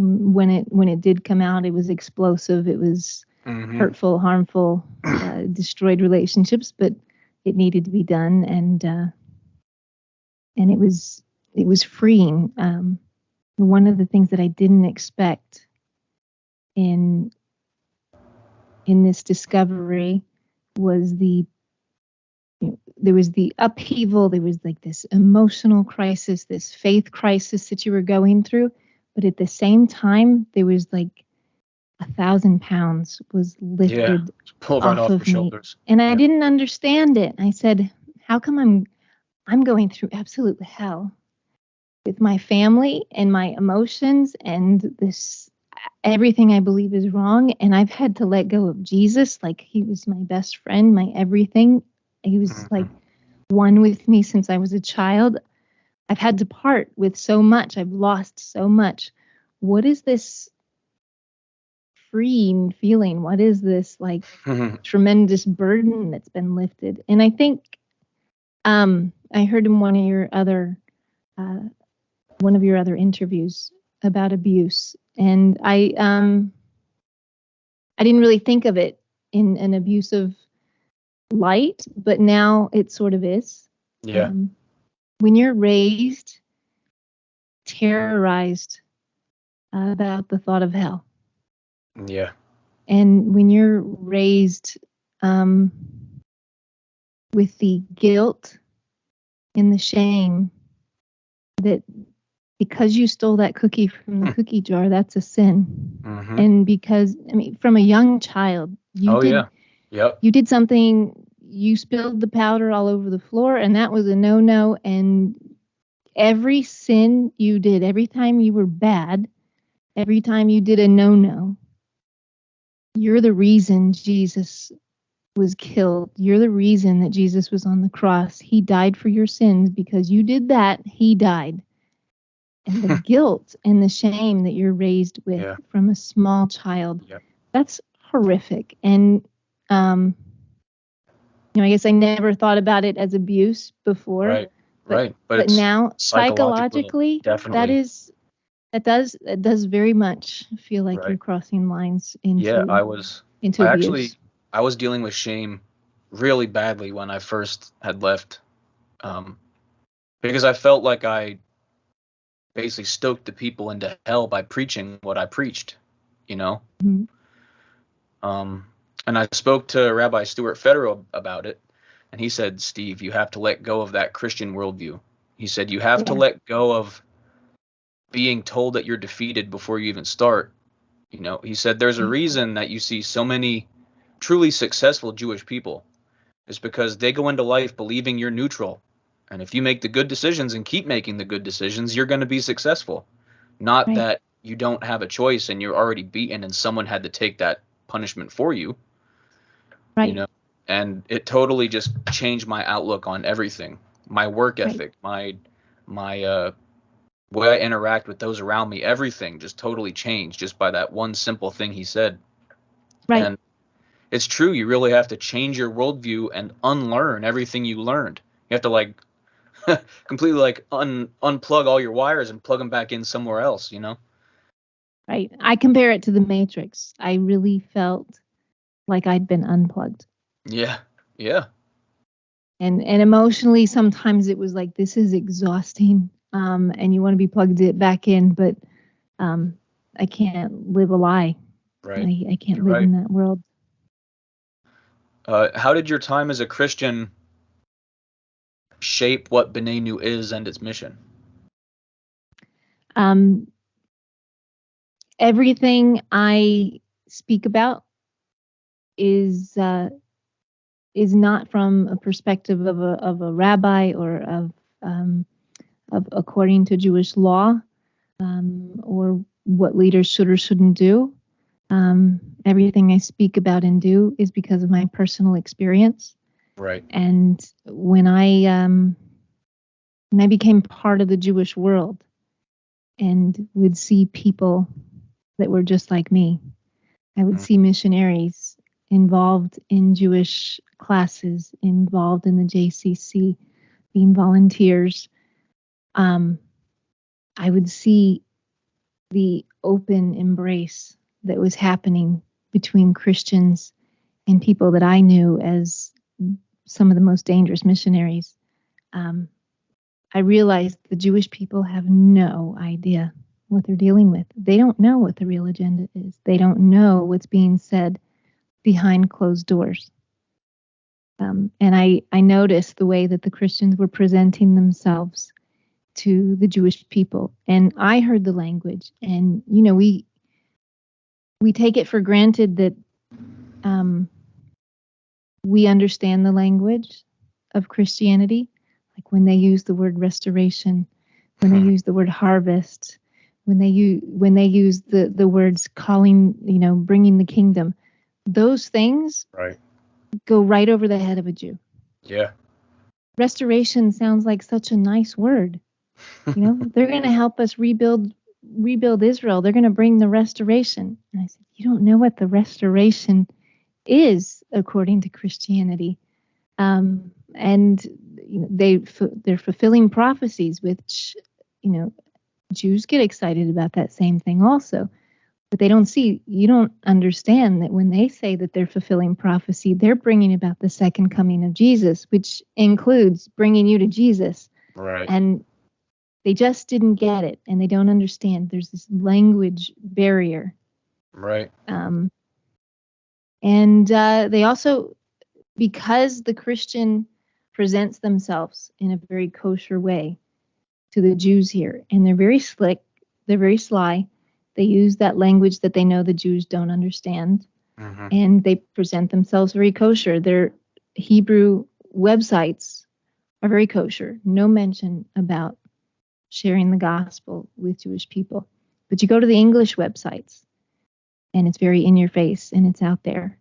[SPEAKER 2] When it did come out, it was explosive. It was hurtful, harmful, destroyed relationships, but it needed to be done, and it was freeing. One of the things that I didn't expect in this discovery was there was the upheaval. There was like this emotional crisis, this faith crisis that you were going through, but at the same time, there was like 1,000 pounds was lifted
[SPEAKER 1] pulled right off
[SPEAKER 2] of
[SPEAKER 1] your
[SPEAKER 2] me,
[SPEAKER 1] shoulders.
[SPEAKER 2] and I didn't understand it. I said, "How come I'm going through absolute hell with my family and my emotions and this everything I believe is wrong, and I've had to let go of Jesus, like he was my best friend, my everything. He was like one with me since I was a child. I've had to part with so much. I've lost so much. What is this freeing feeling? What is this like tremendous burden that's been lifted?" And I think I heard in one of your other interviews about abuse, and I didn't really think of it in an abusive light, but now it sort of is. When you're raised terrorized about the thought of hell, and when you're raised with the guilt and the shame that because you stole that cookie from the cookie jar, that's a sin. And because, I mean, from a young child, you did something, you spilled the powder all over the floor, and that was a no-no. And every sin you did, every time you were bad, every time you did a no-no, you're the reason Jesus was killed. You're the reason that Jesus was on the cross. He died for your sins because you did that. He died. And the guilt and the shame that you're raised with from a small child, that's horrific. And, I guess I never thought about it as abuse before. But now psychologically,
[SPEAKER 1] definitely.
[SPEAKER 2] that does very much feel like you're crossing lines into abuse.
[SPEAKER 1] I was dealing with shame really badly when I first had left, because I felt like I basically stoked the people into hell by preaching what I preached, And I spoke to Rabbi Stuart Federer about it, and he said, "Steve, you have to let go of that Christian worldview." He said, "You have to let go of being told that you're defeated before you even start." He said, "There's a reason that you see so many truly successful Jewish people. It's because they go into life believing you're neutral. And if you make the good decisions and keep making the good decisions, you're going to be successful. Not
[SPEAKER 2] Right.
[SPEAKER 1] that you don't have a choice and you're already beaten and someone had to take that punishment for you, you
[SPEAKER 2] Right.
[SPEAKER 1] know. And it totally just changed my outlook on everything. My work
[SPEAKER 2] Right.
[SPEAKER 1] ethic, my way I interact with those around me, everything just totally changed just by that one simple thing he said.
[SPEAKER 2] Right.
[SPEAKER 1] And it's true, you really have to change your worldview and unlearn everything you learned. You have to like completely like unplug all your wires and plug them back in somewhere else, you know?
[SPEAKER 2] Right. I compare it to the Matrix. I really felt like I'd been unplugged.
[SPEAKER 1] Yeah. Yeah.
[SPEAKER 2] And emotionally sometimes it was like, this is exhausting. And you want to be plugged it back in, but um I can't live a lie.
[SPEAKER 1] Right.
[SPEAKER 2] I can't
[SPEAKER 1] You're
[SPEAKER 2] live
[SPEAKER 1] right.
[SPEAKER 2] in that world.
[SPEAKER 1] How did your time as a Christian shape what Benenu is and its mission?
[SPEAKER 2] Um Everything I speak about is is not from a perspective of a rabbi or of according to Jewish law, or what leaders should or shouldn't do. Everything I speak about and do is because of my personal experience.
[SPEAKER 1] Right.
[SPEAKER 2] And when I became part of the Jewish world and would see people that were just like me, I would
[SPEAKER 1] Mm.
[SPEAKER 2] see missionaries involved in Jewish classes, involved in the JCC, being volunteers. Um, I would see the open embrace that was happening between Christians and people that I knew as some of the most dangerous missionaries. Um, I realized the Jewish people have no idea what they're dealing with. They don't know what the real agenda is. They don't know what's being said behind closed doors. And I noticed the way that the Christians were presenting themselves to the Jewish people. And I heard the language. And, you know, we take it for granted that um, we understand the language of Christianity. Like when they use the word restoration, when they use the word harvest, when they use the words calling, you know, bringing the kingdom, those things
[SPEAKER 1] Right.
[SPEAKER 2] go right over the head of a Jew.
[SPEAKER 1] Yeah.
[SPEAKER 2] Restoration sounds like such a nice word. You know, they're going to help us rebuild Israel. They're going to bring the restoration. And I said, you don't know what the restoration is according to Christianity. And you know, they're fulfilling prophecies, which, you know, Jews get excited about that same thing also. But you don't understand that when they say that they're fulfilling prophecy, they're bringing about the second coming of Jesus, which includes bringing you to Jesus.
[SPEAKER 1] Right.
[SPEAKER 2] And they just didn't get it, and they don't understand. There's this language barrier.
[SPEAKER 1] Right.
[SPEAKER 2] Um, and they also, because the Christian presents themselves in a very kosher way to the Jews here, and they're very slick, they're very sly. They use that language that they know the Jews don't understand,
[SPEAKER 1] Mm-hmm.
[SPEAKER 2] and they present themselves very kosher. Their Hebrew websites are very kosher. No mention about sharing the gospel with Jewish people. But you go to the English websites, and it's very in your face, and it's out there.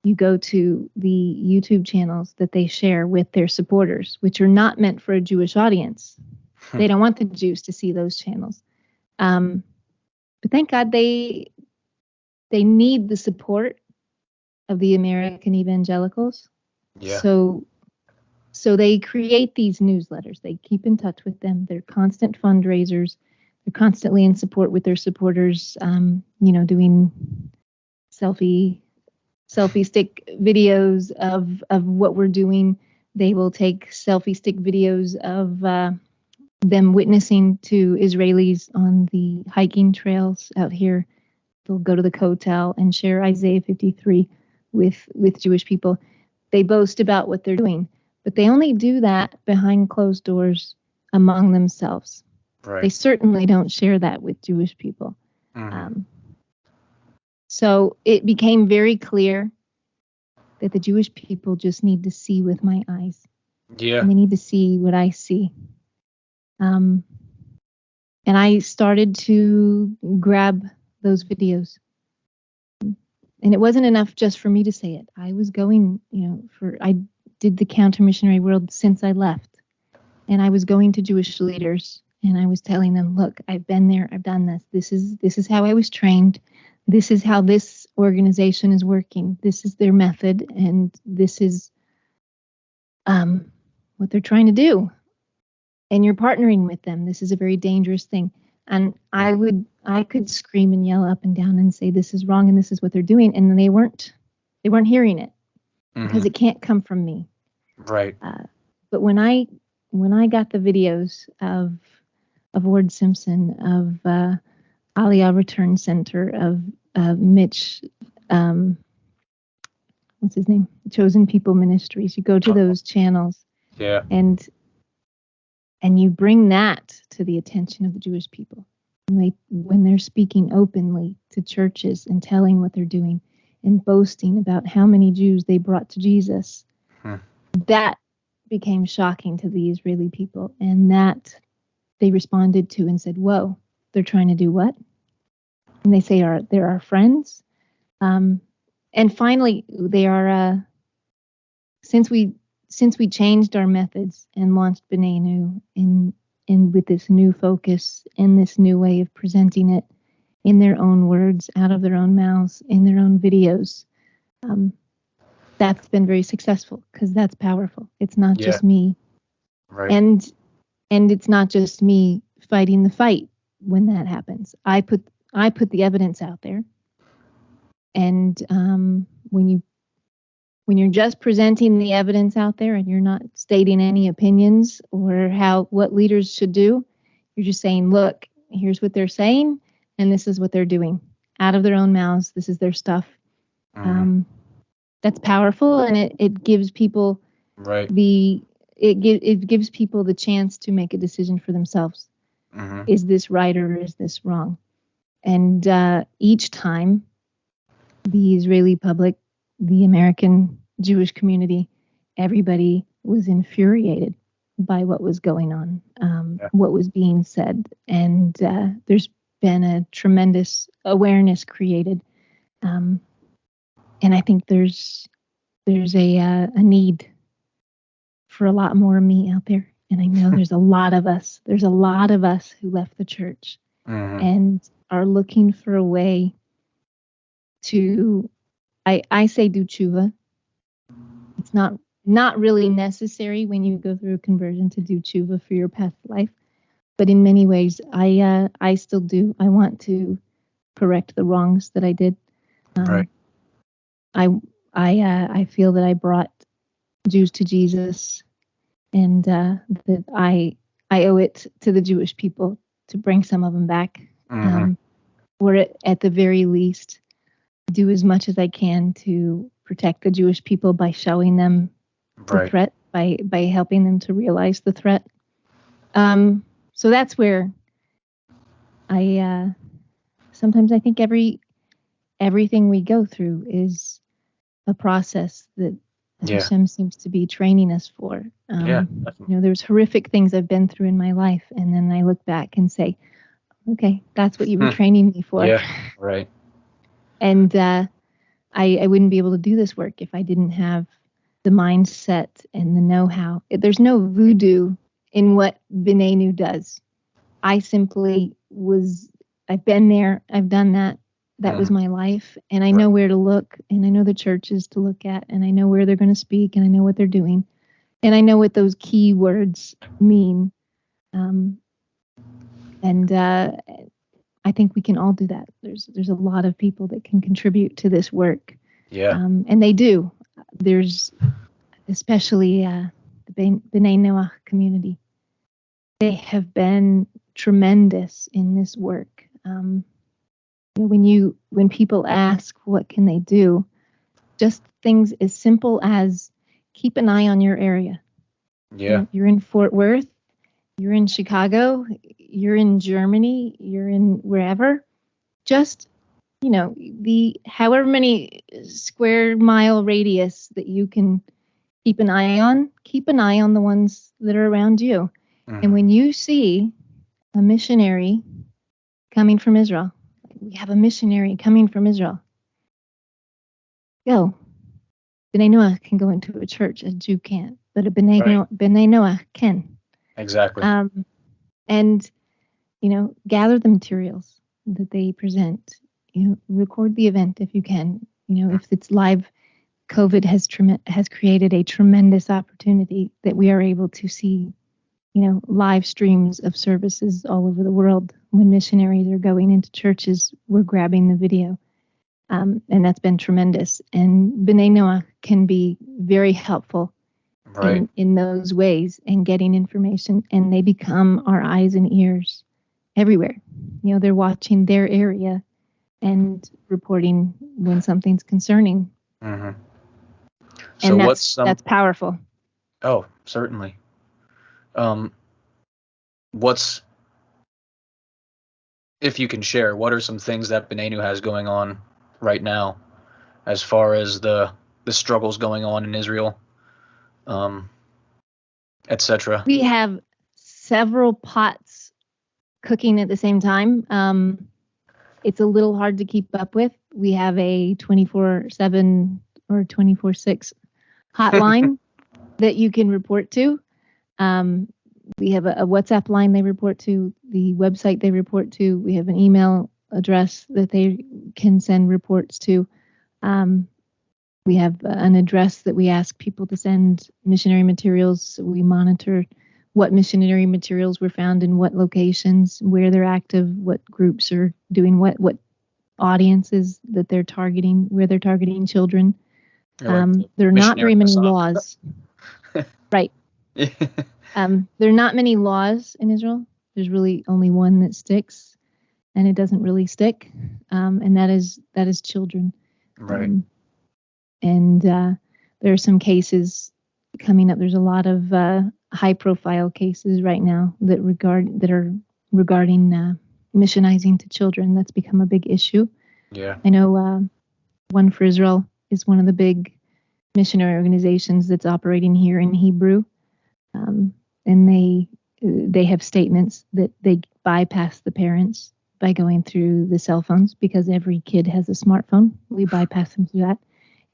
[SPEAKER 2] You go to the YouTube channels that they share with their supporters, which are not meant for a Jewish audience. They don't want the Jews to see those channels. But thank God they need the support of the American evangelicals.
[SPEAKER 1] Yeah.
[SPEAKER 2] So they create these newsletters. They keep in touch with them. They're constant fundraisers. They're constantly in support with their supporters. You know, doing selfie stick videos of what we're doing. They will take selfie stick videos of them witnessing to Israelis on the hiking trails out here. They'll go to the Kotel and share Isaiah 53 with Jewish people. They boast about what they're doing, but they only do that behind closed doors among themselves. They
[SPEAKER 1] Right.
[SPEAKER 2] certainly don't share that with Jewish people.
[SPEAKER 1] Mm-hmm.
[SPEAKER 2] So it became very clear that the Jewish people just need to see with my eyes.
[SPEAKER 1] Yeah.
[SPEAKER 2] And they need to see what I see. And I started to grab those videos. And it wasn't enough just for me to say it. I was going, I did the counter missionary world since I left. And I was going to Jewish leaders and I was telling them, look, I've been there, I've done this. This is how I was trained. This is how this organization is working. This is their method, and this is what they're trying to do. And you're partnering with them. This is a very dangerous thing. And I could scream and yell up and down and say this is wrong and this is what they're doing, and they weren't hearing it because it can't come from me.
[SPEAKER 1] Right.
[SPEAKER 2] But when I got the videos of Ward Simpson, of Aliyah Return Center, of Mitch, what's his name? Chosen People Ministries. You go to those channels,
[SPEAKER 1] Yeah.
[SPEAKER 2] and you bring that to the attention of the Jewish people. When they're speaking openly to churches and telling what they're doing and boasting about how many Jews they brought to Jesus, that became shocking to the Israeli people, and that they responded to and said, whoa, they're trying to do what? And they say they're our friends. And finally, they are, since we changed our methods and launched Benenu in with this new focus and this new way of presenting it in their own words, out of their own mouths, in their own videos, that's been very successful because that's powerful. It's not just me.
[SPEAKER 1] Right.
[SPEAKER 2] And it's not just me fighting the fight when that happens. I put the evidence out there. And when you're just presenting the evidence out there and you're not stating any opinions or what leaders should do, you're just saying, look, here's what they're saying, and this is what they're doing out of their own mouths. This is their stuff. That's powerful, and it gives people it gives people the chance to make a decision for themselves. Is this right or is this wrong? And each time, the Israeli public, the American Jewish community, everybody was infuriated by what was going on, what was being said. And there's been a tremendous awareness created. And I think there's a need for a lot more of me out there. And I know there's a lot of us. There's a lot of us who left the church and are looking for a way to, I say do tshuva. It's not really necessary when you go through a conversion to do tshuva for your past life, but in many ways, I still do. I want to correct the wrongs that I did.
[SPEAKER 1] Right.
[SPEAKER 2] I feel that I brought Jews to Jesus, and that I owe it to the Jewish people to bring some of them back, or at the very least, do as much as I can to protect the Jewish people by showing them the threat, by helping them to realize the threat. So that's where I sometimes I think everything we go through is a process that Hashem seems to be training us for. There's horrific things I've been through in my life, and then I look back and say, okay, that's what you were training me for.
[SPEAKER 1] Yeah, right.
[SPEAKER 2] And I wouldn't be able to do this work if I didn't have the mindset and the know-how. There's no voodoo in what Benenu does. I've been there, I've done that. That was my life, and I know where to look, and I know the churches to look at, and I know where they're going to speak, and I know what they're doing, and I know what those key words mean. And I think we can all do that. There's a lot of people that can contribute to this work.
[SPEAKER 1] Yeah.
[SPEAKER 2] And they do. There's especially the B'nai Noach community. They have been tremendous in this work. When people ask what can they do, just things as simple as keep an eye on your area.
[SPEAKER 1] Yeah.
[SPEAKER 2] You're in Fort Worth, you're in Chicago, you're in Germany, you're in wherever. Just, the however many square mile radius that you can keep an eye on the ones that are around you.
[SPEAKER 1] Mhm.
[SPEAKER 2] And when you see a missionary coming from Israel, we have a missionary coming from Israel, go. B'nai Noah can go into a church, a Jew can't, but a B'nai Noah can.
[SPEAKER 1] Exactly.
[SPEAKER 2] And, gather the materials that they present. Record the event if you can. If it's live, COVID has created a tremendous opportunity that we are able to see, live streams of services all over the world. When missionaries are going into churches, we're grabbing the video. And that's been tremendous. And B'nai Noah can be very helpful
[SPEAKER 1] Right.
[SPEAKER 2] in those ways and getting information. And they become our eyes and ears everywhere. They're watching their area and reporting when something's concerning.
[SPEAKER 1] Hmm. So
[SPEAKER 2] And
[SPEAKER 1] what's
[SPEAKER 2] that's powerful.
[SPEAKER 1] Oh, certainly. What's If you can share, what are some things that Benenu has going on right now, as far as the struggles going on in Israel, etc.
[SPEAKER 2] We have several pots cooking at the same time. It's a little hard to keep up with. We have a 24/7 or 24/6 hotline that you can report to. We have a WhatsApp line they report to, the website they report to. We have an email address that they can send reports to. We have an address that we ask people to send missionary materials. We monitor what missionary materials were found in what locations, where they're active, what groups are doing what audiences that they're targeting, where they're targeting children.
[SPEAKER 1] Like
[SPEAKER 2] There are not
[SPEAKER 1] missionary
[SPEAKER 2] very many
[SPEAKER 1] misogyny.
[SPEAKER 2] laws. Right. There are not many laws in Israel. There's really only one that sticks, and it doesn't really stick, and that is children.
[SPEAKER 1] Right.
[SPEAKER 2] And there are some cases coming up. There's a lot of high-profile cases right now that are regarding missionizing to children. That's become a big issue.
[SPEAKER 1] Yeah.
[SPEAKER 2] I know One for Israel is one of the big missionary organizations that's operating here in Hebrew, and they have statements that they bypass the parents by going through the cell phones, because every kid has a smartphone. We bypass them through that.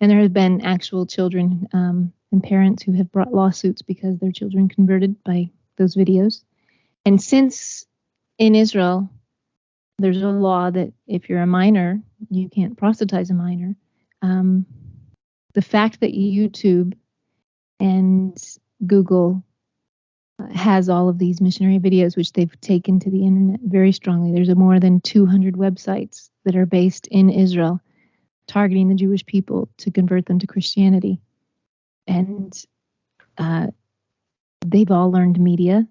[SPEAKER 2] And there have been actual children and parents who have brought lawsuits because their children converted by those videos. And since in Israel, there's a law that if you're a minor, you can't proselytize a minor. The fact that YouTube and Google has all of these missionary videos, which they've taken to the internet very strongly. There's more than 200 websites that are based in Israel targeting the Jewish people to convert them to Christianity. And they've all learned media.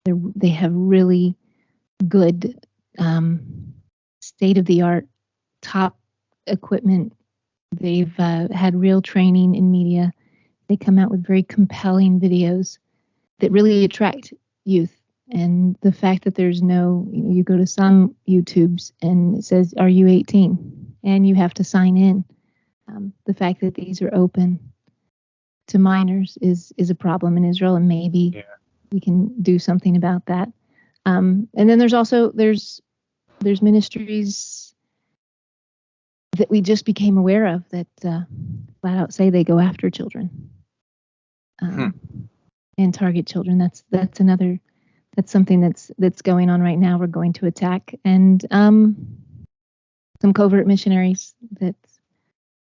[SPEAKER 2] They have really good state-of-the-art top equipment. They've had real training in media. They come out with very compelling videos that really attract youth. And the fact that there's you go to some YouTubes and it says, "Are you 18?" and you have to sign in. The fact that these are open to minors is a problem in Israel, and maybe we can do something about that. And then there's ministries that we just became aware of that flat out say they go after children and target children. That's something that's going on right now. We're going to attack, and some covert missionaries that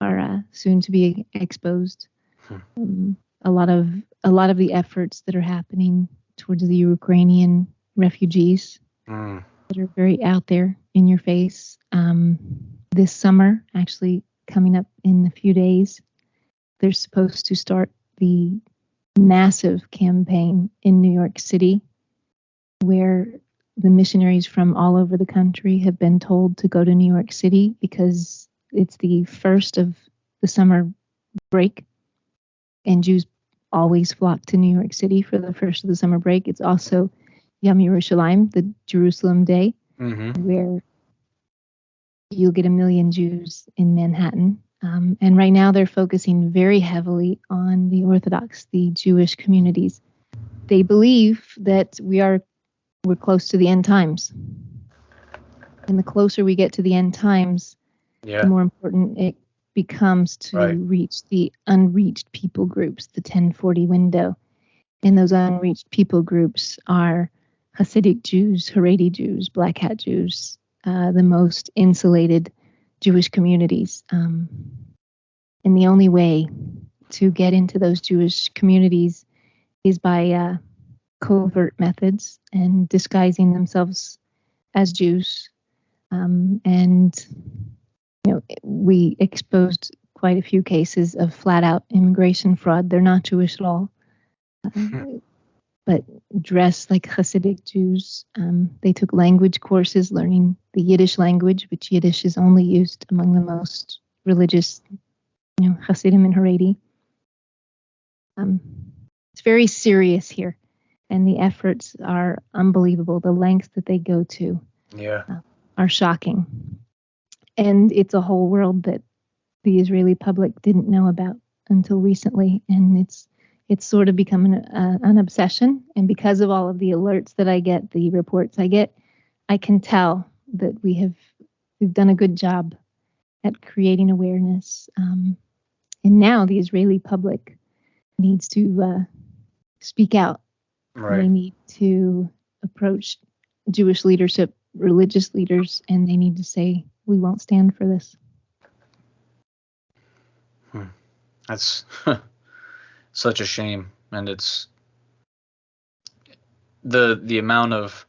[SPEAKER 2] are soon to be exposed. A lot of the efforts that are happening towards the Ukrainian refugees that are very out there in your face. This summer, actually coming up in a few days, they're supposed to start the massive campaign in New York City, where the missionaries from all over the country have been told to go to New York City because it's the first of the summer break, and Jews always flock to New York City for the first of the summer break. It's also Yom Yerushalayim, the Jerusalem Day, where you'll get 1 million Jews in Manhattan And right now they're focusing very heavily on the Orthodox, the Jewish communities. They believe that we're close to the end times. And the closer we get to the end times, the more important it becomes to reach the unreached people groups, the 1040 window. And those unreached people groups are Hasidic Jews, Haredi Jews, Black Hat Jews, the most insulated Jewish communities. And the only way to get into those Jewish communities is by covert methods and disguising themselves as Jews. And we exposed quite a few cases of flat-out immigration fraud. They're not Jewish at all, but dressed like Hasidic Jews. They took language courses, learning the Yiddish language, which Yiddish is only used among the most religious, Hasidim and Haredi. It's very serious here, and the efforts are unbelievable. The lengths that they go to are shocking. And it's a whole world that the Israeli public didn't know about until recently, and it's sort of become an obsession. And because of all of the alerts that I get, the reports I get, I can tell that we've done a good job at creating awareness. And now the Israeli public needs to speak out.
[SPEAKER 1] Right.
[SPEAKER 2] They need to approach Jewish leadership, religious leaders, and they need to say, we won't stand for this.
[SPEAKER 1] That's such a shame. And it's the amount of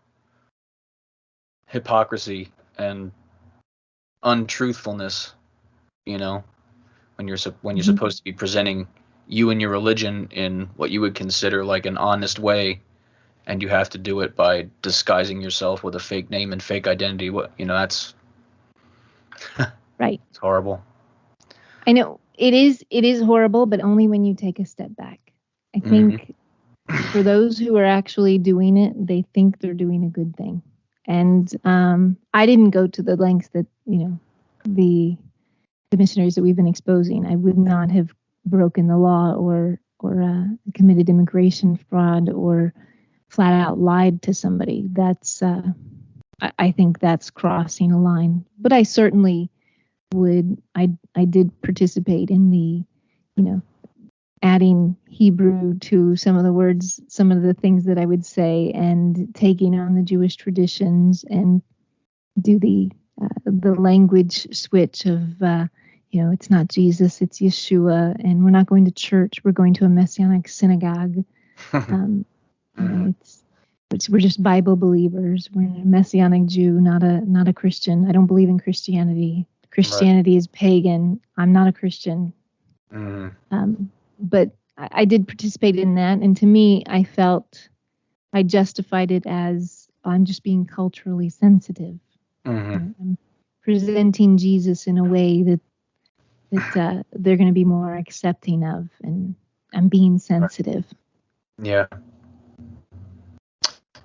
[SPEAKER 1] hypocrisy and untruthfulness, when you're supposed to be presenting you and your religion in what you would consider like an honest way, and you have to do it by disguising yourself with a fake name and fake identity. That's
[SPEAKER 2] right.
[SPEAKER 1] It's horrible.
[SPEAKER 2] I know it is horrible, but only when you take a step back. I think for those who are actually doing it, they think they're doing a good thing. And I didn't go to the lengths that, the missionaries that we've been exposing. I would not have broken the law or committed immigration fraud or flat out lied to somebody. That's I think that's crossing a line. But I certainly would. I did participate in the, adding Hebrew to some of the words, some of the things that I would say, and taking on the Jewish traditions and do the language switch of, it's not Jesus, it's Yeshua, and we're not going to church, we're going to a Messianic synagogue. We're just Bible believers. We're a Messianic Jew, not a Christian. I don't believe in Christianity. Christianity is pagan. I'm not a Christian. But I did participate in that, and to me, I felt I justified it as I'm just being culturally sensitive. I'm presenting Jesus in a way that they're going to be more accepting of, and I'm being sensitive.
[SPEAKER 1] Yeah.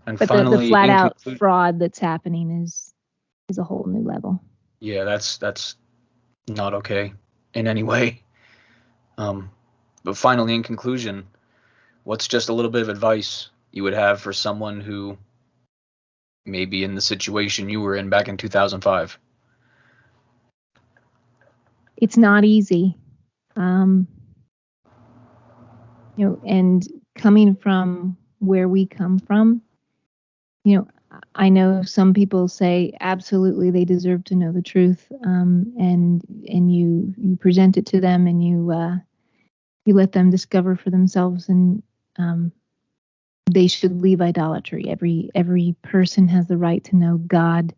[SPEAKER 1] And
[SPEAKER 2] but
[SPEAKER 1] finally,
[SPEAKER 2] the flat out fraud that's happening is a whole new level.
[SPEAKER 1] Yeah, that's not okay in any way. But finally, in conclusion, what's just a little bit of advice you would have for someone who may be in the situation you were in back in 2005?
[SPEAKER 2] It's not easy. And coming from where we come from, I know some people say absolutely they deserve to know the truth, and you present it to them, and you let them discover for themselves, and they should leave idolatry. Every person has the right to know God.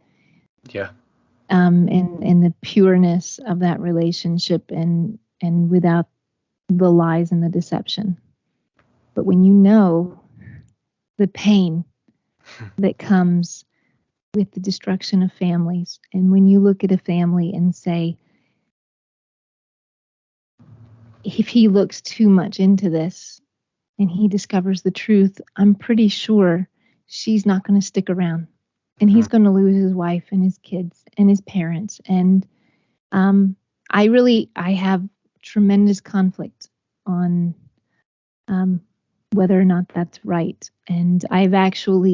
[SPEAKER 1] Yeah.
[SPEAKER 2] And the pureness of that relationship, and without the lies and the deception. But when you know the pain that comes with the destruction of families, and when you look at a family and say, if he looks too much into this and he discovers the truth, I'm pretty sure she's not going to stick around, and he's going to lose his wife and his kids and his parents. And I have tremendous conflict on whether or not that's right. And I do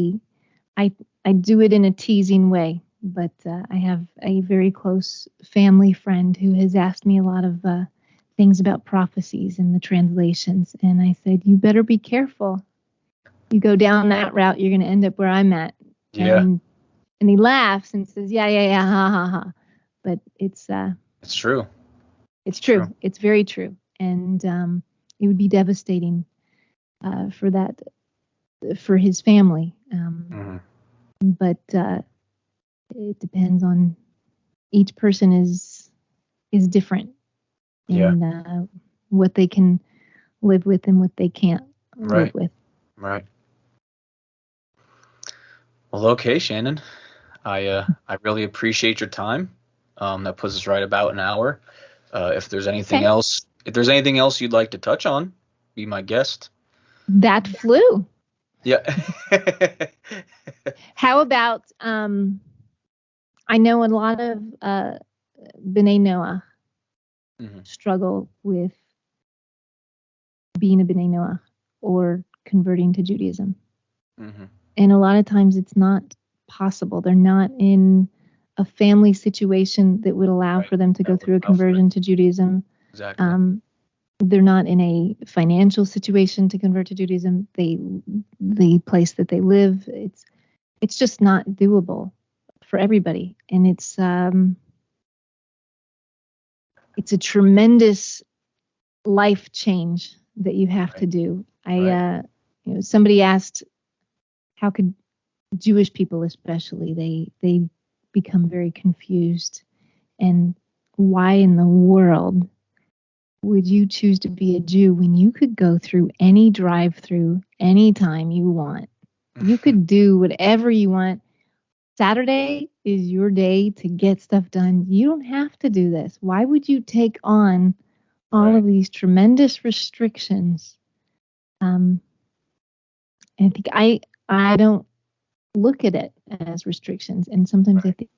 [SPEAKER 2] it in a teasing way, but I have a very close family friend who has asked me a lot of things about prophecies and the translations. And I said, you better be careful. You go down that route, you're going to end up where I'm at.
[SPEAKER 1] Yeah.
[SPEAKER 2] And he laughs and says, yeah, ha, ha, ha. But it's
[SPEAKER 1] true.
[SPEAKER 2] It's true. It's very true. And it would be devastating for his family. But it depends on each person is different in what they can live with and what they can't live with.
[SPEAKER 1] Right. Well, okay, Shannon. I really appreciate your time. That puts us right about an hour. If there's anything else you'd like to touch on, be my guest.
[SPEAKER 2] That flew.
[SPEAKER 1] Yeah.
[SPEAKER 2] How about I know a lot of Benenu struggle with being a Benenu or converting to Judaism. And a lot of times it's not possible. They're not in a family situation that would allow for them to go through a conversion to Judaism.
[SPEAKER 1] Exactly.
[SPEAKER 2] They're not in a financial situation to convert to Judaism. The place that they live, it's just not doable for everybody. And it's a tremendous life change that you have to do. Somebody asked, how could Jewish people especially, they become very confused, and why in the world would you choose to be a Jew when you could go through any drive-through anytime you want? You could do whatever you want. Saturday is your day to get stuff done. You don't have to do this. Why would you take on all of these tremendous restrictions? I think I don't look at it as restrictions, and sometimes I think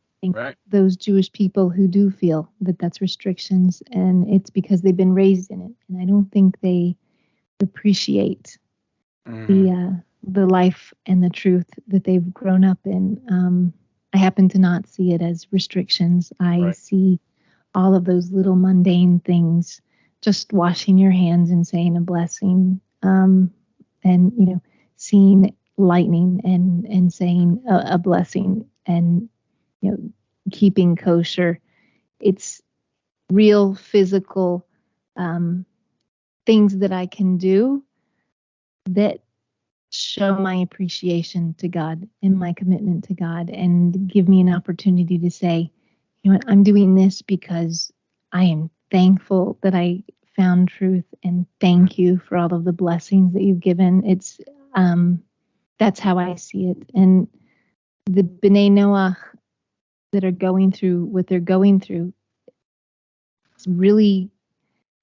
[SPEAKER 2] those Jewish people who do feel that that's restrictions, and it's because they've been raised in it, and I don't think they appreciate the life and the truth that they've grown up in. I happen to not see it as restrictions. I see all of those little mundane things, just washing your hands and saying a blessing, and seeing lightning and saying a blessing, and keeping kosher. It's real physical things that I can do that show my appreciation to God and my commitment to God, and give me an opportunity to say, I'm doing this because I am thankful that I found truth, and thank you for all of the blessings that you've given. It's that's how I see it. And the B'nai Noach that are going through what they're going through, it's really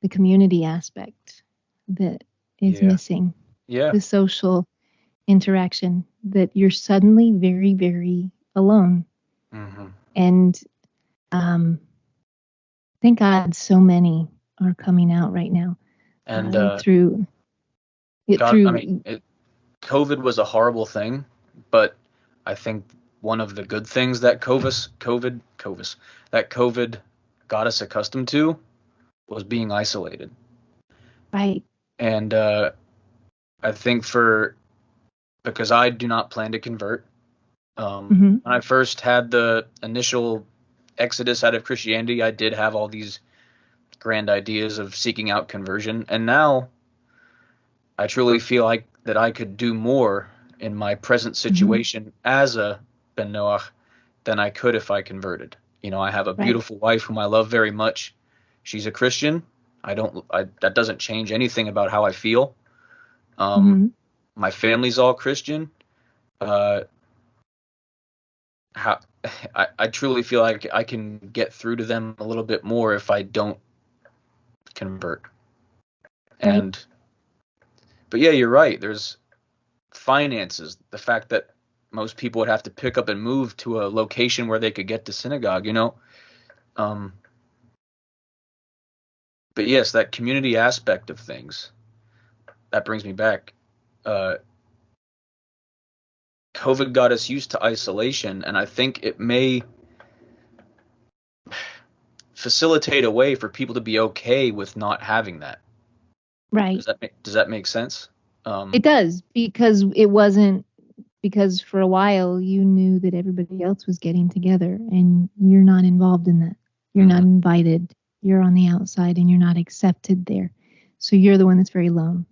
[SPEAKER 2] the community aspect that is missing. The social interaction, that you're suddenly very, very alone. And thank God so many are coming out right now. And
[SPEAKER 1] COVID was a horrible thing, but I think one of the good things that COVID got us accustomed to was being isolated.
[SPEAKER 2] Right.
[SPEAKER 1] And I think because I do not plan to convert. When I first had the initial exodus out of Christianity, I did have all these grand ideas of seeking out conversion. And now I truly feel like that I could do more in my present situation as a Ben Noach than I could if I converted. I have a beautiful wife whom I love very much. She's a Christian. That doesn't change anything about how I feel. My family's all Christian. I truly feel like I can get through to them a little bit more if I don't convert. But yeah, you're right. There's finances. The fact that most people would have to pick up and move to a location where they could get to synagogue, But yes, that community aspect of things, that brings me back. COVID got us used to isolation, and I think it may facilitate a way for people to be okay with not having that.
[SPEAKER 2] Right.
[SPEAKER 1] Does that make sense?
[SPEAKER 2] It does, because because for a while you knew that everybody else was getting together and you're not involved in that. You're not invited. You're on the outside and you're not accepted there. So you're the one that's very alone.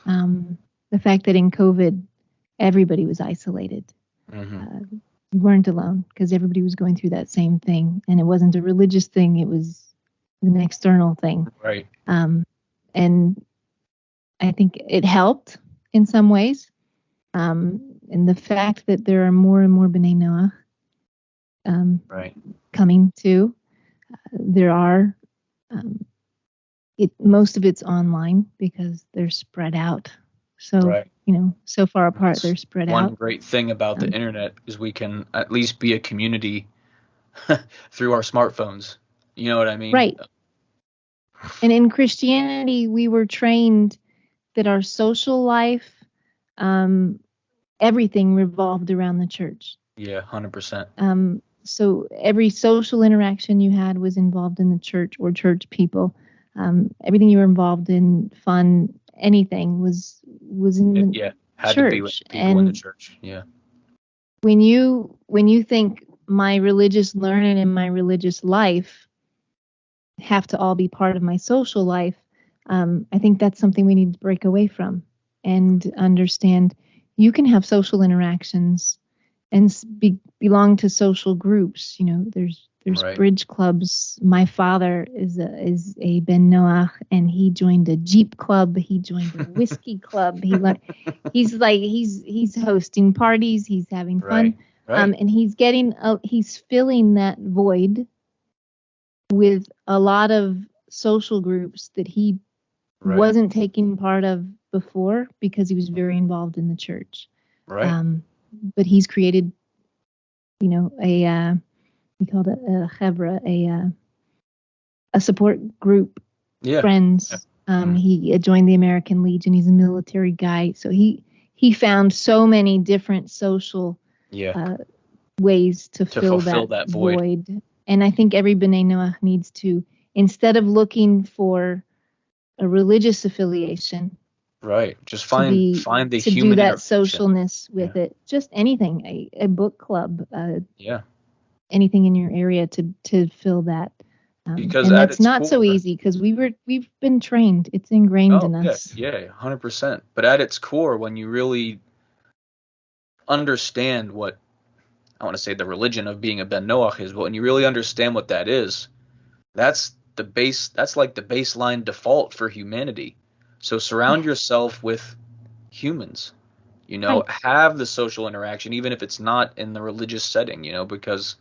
[SPEAKER 2] The fact that in COVID, everybody was isolated. You weren't alone because everybody was going through that same thing. And it wasn't a religious thing. It was an external thing.
[SPEAKER 1] Right.
[SPEAKER 2] And I think it helped in some ways. And the fact that there are more and more B'nai Noach
[SPEAKER 1] right.
[SPEAKER 2] coming too. There are, most of it's online because they're spread out. So,
[SPEAKER 1] right.
[SPEAKER 2] So far apart, they're spread out.
[SPEAKER 1] One great thing about the internet is we can at least be a community through our smartphones. You know what I mean?
[SPEAKER 2] Right. And in Christianity, we were trained that our social life, everything revolved around the church.
[SPEAKER 1] Yeah, 100%.
[SPEAKER 2] So every social interaction you had was involved in the church or church people. Everything you were involved in, fun, anything was in the
[SPEAKER 1] had
[SPEAKER 2] church.
[SPEAKER 1] To be with people in the church. Yeah.
[SPEAKER 2] When you think my religious learning and my religious life have to all be part of my social life, I think that's something we need to break away from and understand. You can have social interactions and belong to social groups. There's
[SPEAKER 1] right.
[SPEAKER 2] bridge clubs. My father is a Ben Noach, and he joined a Jeep club. He joined a whiskey club. He's hosting parties. He's having fun.
[SPEAKER 1] Right.
[SPEAKER 2] And he's filling that void with a lot of social groups that he wasn't taking part of before because he was very involved in the church.
[SPEAKER 1] Right.
[SPEAKER 2] But he's created, we called it a chevra, a support group, friends. He joined the American Legion. He's a military guy, so he found so many different social ways to fill that void. And I think every B'nai Noach needs to, instead of looking for a religious affiliation,
[SPEAKER 1] right, just find the human
[SPEAKER 2] do that socialness with it. Just anything, a book club, anything in your area to fill that.
[SPEAKER 1] Because
[SPEAKER 2] and that's not so easy because we've been trained. It's ingrained in us.
[SPEAKER 1] Yeah, 100%. But at its core, when you really understand what I want to say the religion of being a Ben Noach is, but when you really understand what that is, that's the base. That's like the baseline default for humanity. So surround yourself with humans. Have the social interaction, even if it's not in the religious setting. Because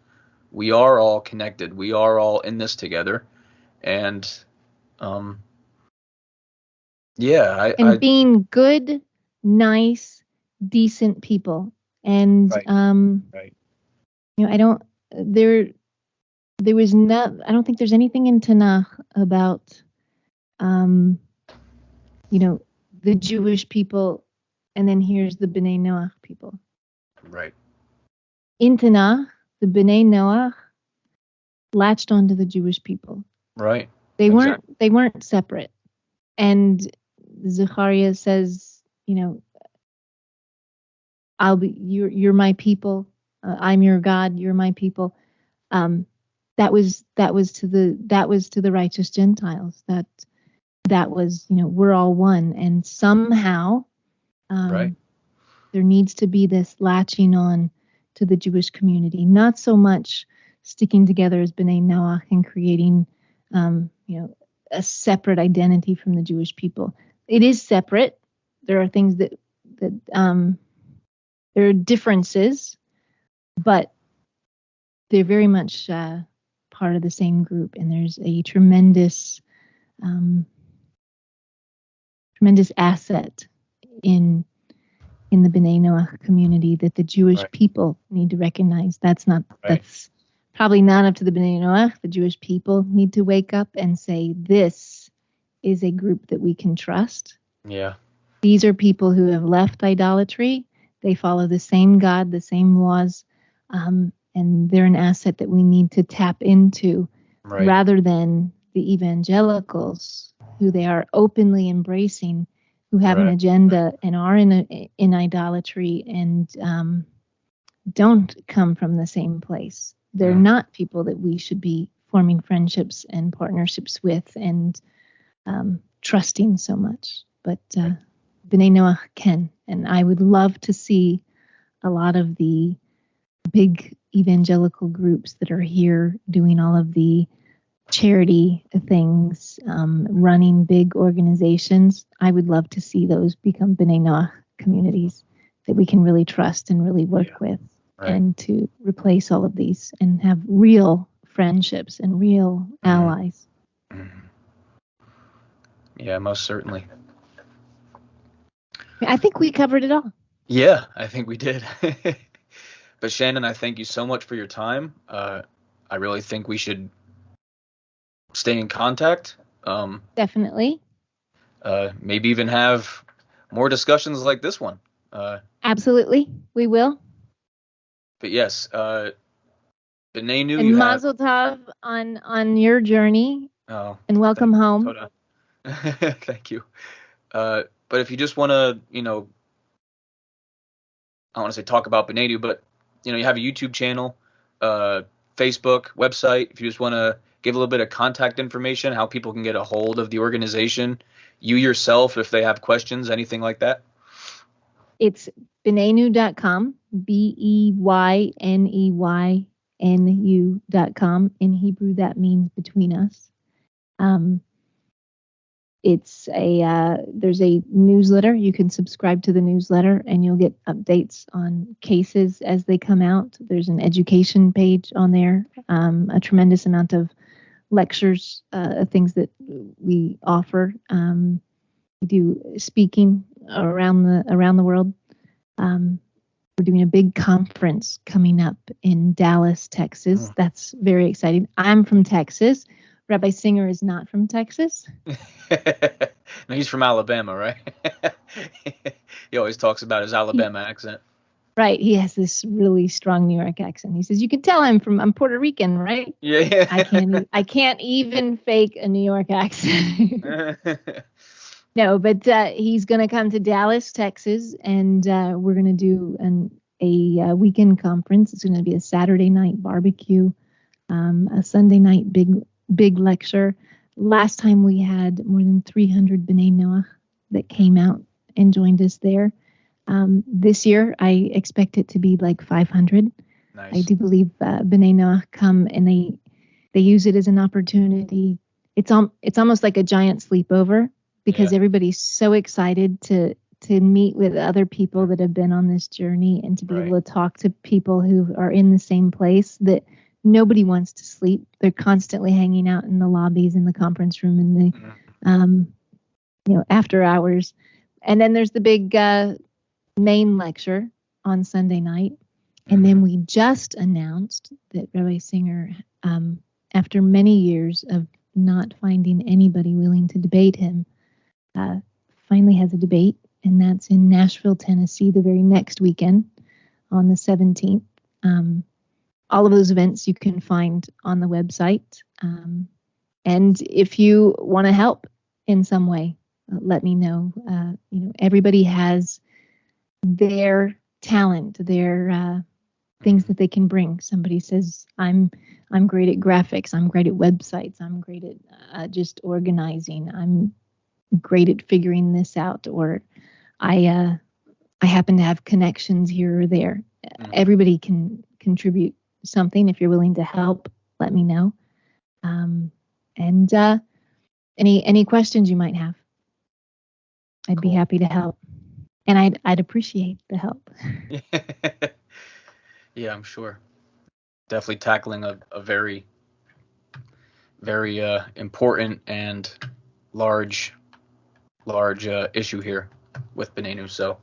[SPEAKER 1] we are all connected. We are all in this together, and
[SPEAKER 2] being good, nice, decent people, and I don't think there's anything in Tanakh about the Jewish people, and then here's the B'nai Noach people.
[SPEAKER 1] Right.
[SPEAKER 2] In Tanakh, the B'nai Noach latched onto the Jewish people.
[SPEAKER 1] Right.
[SPEAKER 2] They weren't separate. And Zechariah says, you're my people. I'm your God. You're my people. That was to the righteous Gentiles. That was, we're all one. And somehow, there needs to be this latching on to the Jewish community, not so much sticking together as B'nai Noach and creating, a separate identity from the Jewish people. It is separate. There are things that there are differences, but they're very much part of the same group. And there's a tremendous asset in the B'nai Noach community that the Jewish people need to recognize. That's probably not up to the Bnei Noach. The Jewish people need to wake up and say, this is a group that we can trust.
[SPEAKER 1] Yeah.
[SPEAKER 2] These are people who have left idolatry. They follow the same God, the same laws, and they're an asset that we need to tap into,
[SPEAKER 1] Right.
[SPEAKER 2] rather than the evangelicals who they are openly embracing, who have an agenda and are in idolatry and don't come from the same place. They're not people that we should be forming friendships and partnerships with and trusting so much. But Bnei Noach can, and I would love to see a lot of the big evangelical groups that are here doing all of the charity things, running big organizations. I would love to see those become Bnei Noach communities that we can really trust and really work with, and to replace all of these and have real friendships and real allies.
[SPEAKER 1] Yeah, most certainly.
[SPEAKER 2] I think we covered it all.
[SPEAKER 1] Yeah, I think we did. But Shannon, I thank you so much for your time. I really think we should stay in contact.
[SPEAKER 2] Definitely.
[SPEAKER 1] Maybe even have more discussions like this one.
[SPEAKER 2] Absolutely, we will.
[SPEAKER 1] But yes, Benenu,
[SPEAKER 2] and Mazel Tov on your journey.
[SPEAKER 1] Oh,
[SPEAKER 2] and welcome home.
[SPEAKER 1] Thank you. But if you just want to, I don't want to say talk about Benenu, but you have a YouTube channel, Facebook, website. If you just want to give a little bit of contact information, how people can get a hold of the organization, you yourself, if they have questions, anything like that.
[SPEAKER 2] It's benenu.com, BEYNEYNU.com. In Hebrew, that means between us. It's there's a newsletter. You can subscribe to the newsletter and you'll get updates on cases as they come out. There's an education page on there, a tremendous amount of lectures, things that we offer. We do speaking around the world. We're doing a big conference coming up in Dallas, Texas. That's very exciting. I'm from Texas. Rabbi Singer is not from Texas.
[SPEAKER 1] No, he's from Alabama, right? He always talks about his Alabama accent.
[SPEAKER 2] Right. He has this really strong New York accent. He says, you can tell I'm Puerto Rican, right?
[SPEAKER 1] Yeah.
[SPEAKER 2] I can't even fake a New York accent. No, but he's going to come to Dallas, Texas, and we're going to do a weekend conference. It's going to be a Saturday night barbecue, a Sunday night big lecture. Last time we had more than 300 Bnei Noach that came out and joined us there. This year, I expect it to be like 500. Nice. I do believe Bnei Noach come and they use it as an opportunity. It's almost like a giant sleepover because everybody's so excited to meet with other people that have been on this journey and to be able to talk to people who are in the same place, that nobody wants to sleep. They're constantly hanging out in the lobbies, in the conference room, in the after hours. And then there's the big main lecture on Sunday night. And then we just announced that Rabbi Singer, after many years of not finding anybody willing to debate him, finally has a debate. And that's in Nashville, Tennessee, the very next weekend on the 17th. All of those events you can find on the website. And if you want to help in some way, let me know. Everybody has their talent, their things that they can bring. Somebody says, I'm great at graphics. I'm great at websites. I'm great at just organizing. I'm great at figuring this out. Or I happen to have connections here or there. Everybody can contribute something. If you're willing to help, let me know. And any questions you might have, I'd be happy to help. And I'd appreciate the help.
[SPEAKER 1] Yeah, I'm sure. Definitely tackling a very, very important and large issue here with Benenu. So.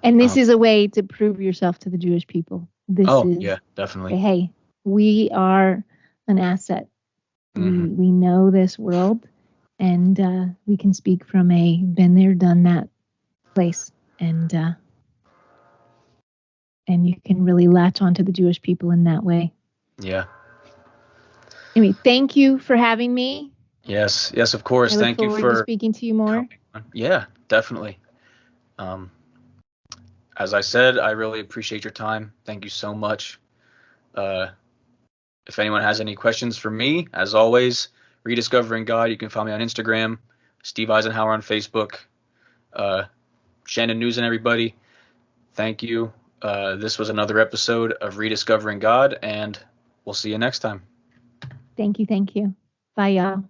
[SPEAKER 2] And this is a way to prove yourself to the Jewish people. This is,
[SPEAKER 1] yeah, definitely.
[SPEAKER 2] Hey, we are an asset. We know this world, and we can speak from a been there, done that place, and you can really latch onto the Jewish people in that way.
[SPEAKER 1] Yeah.
[SPEAKER 2] Anyway, thank you for having me.
[SPEAKER 1] Yes, of course. Thank you for
[SPEAKER 2] speaking to you more.
[SPEAKER 1] Yeah, definitely. As I said, I really appreciate your time. Thank you so much. If anyone has any questions for me, as always, Rediscovering God, you can find me on Instagram, Steve Eisenhower on Facebook, Shannon Nuszen, everybody. Thank you. This was another episode of Rediscovering God, and we'll see you next time.
[SPEAKER 2] Thank you. Bye, y'all.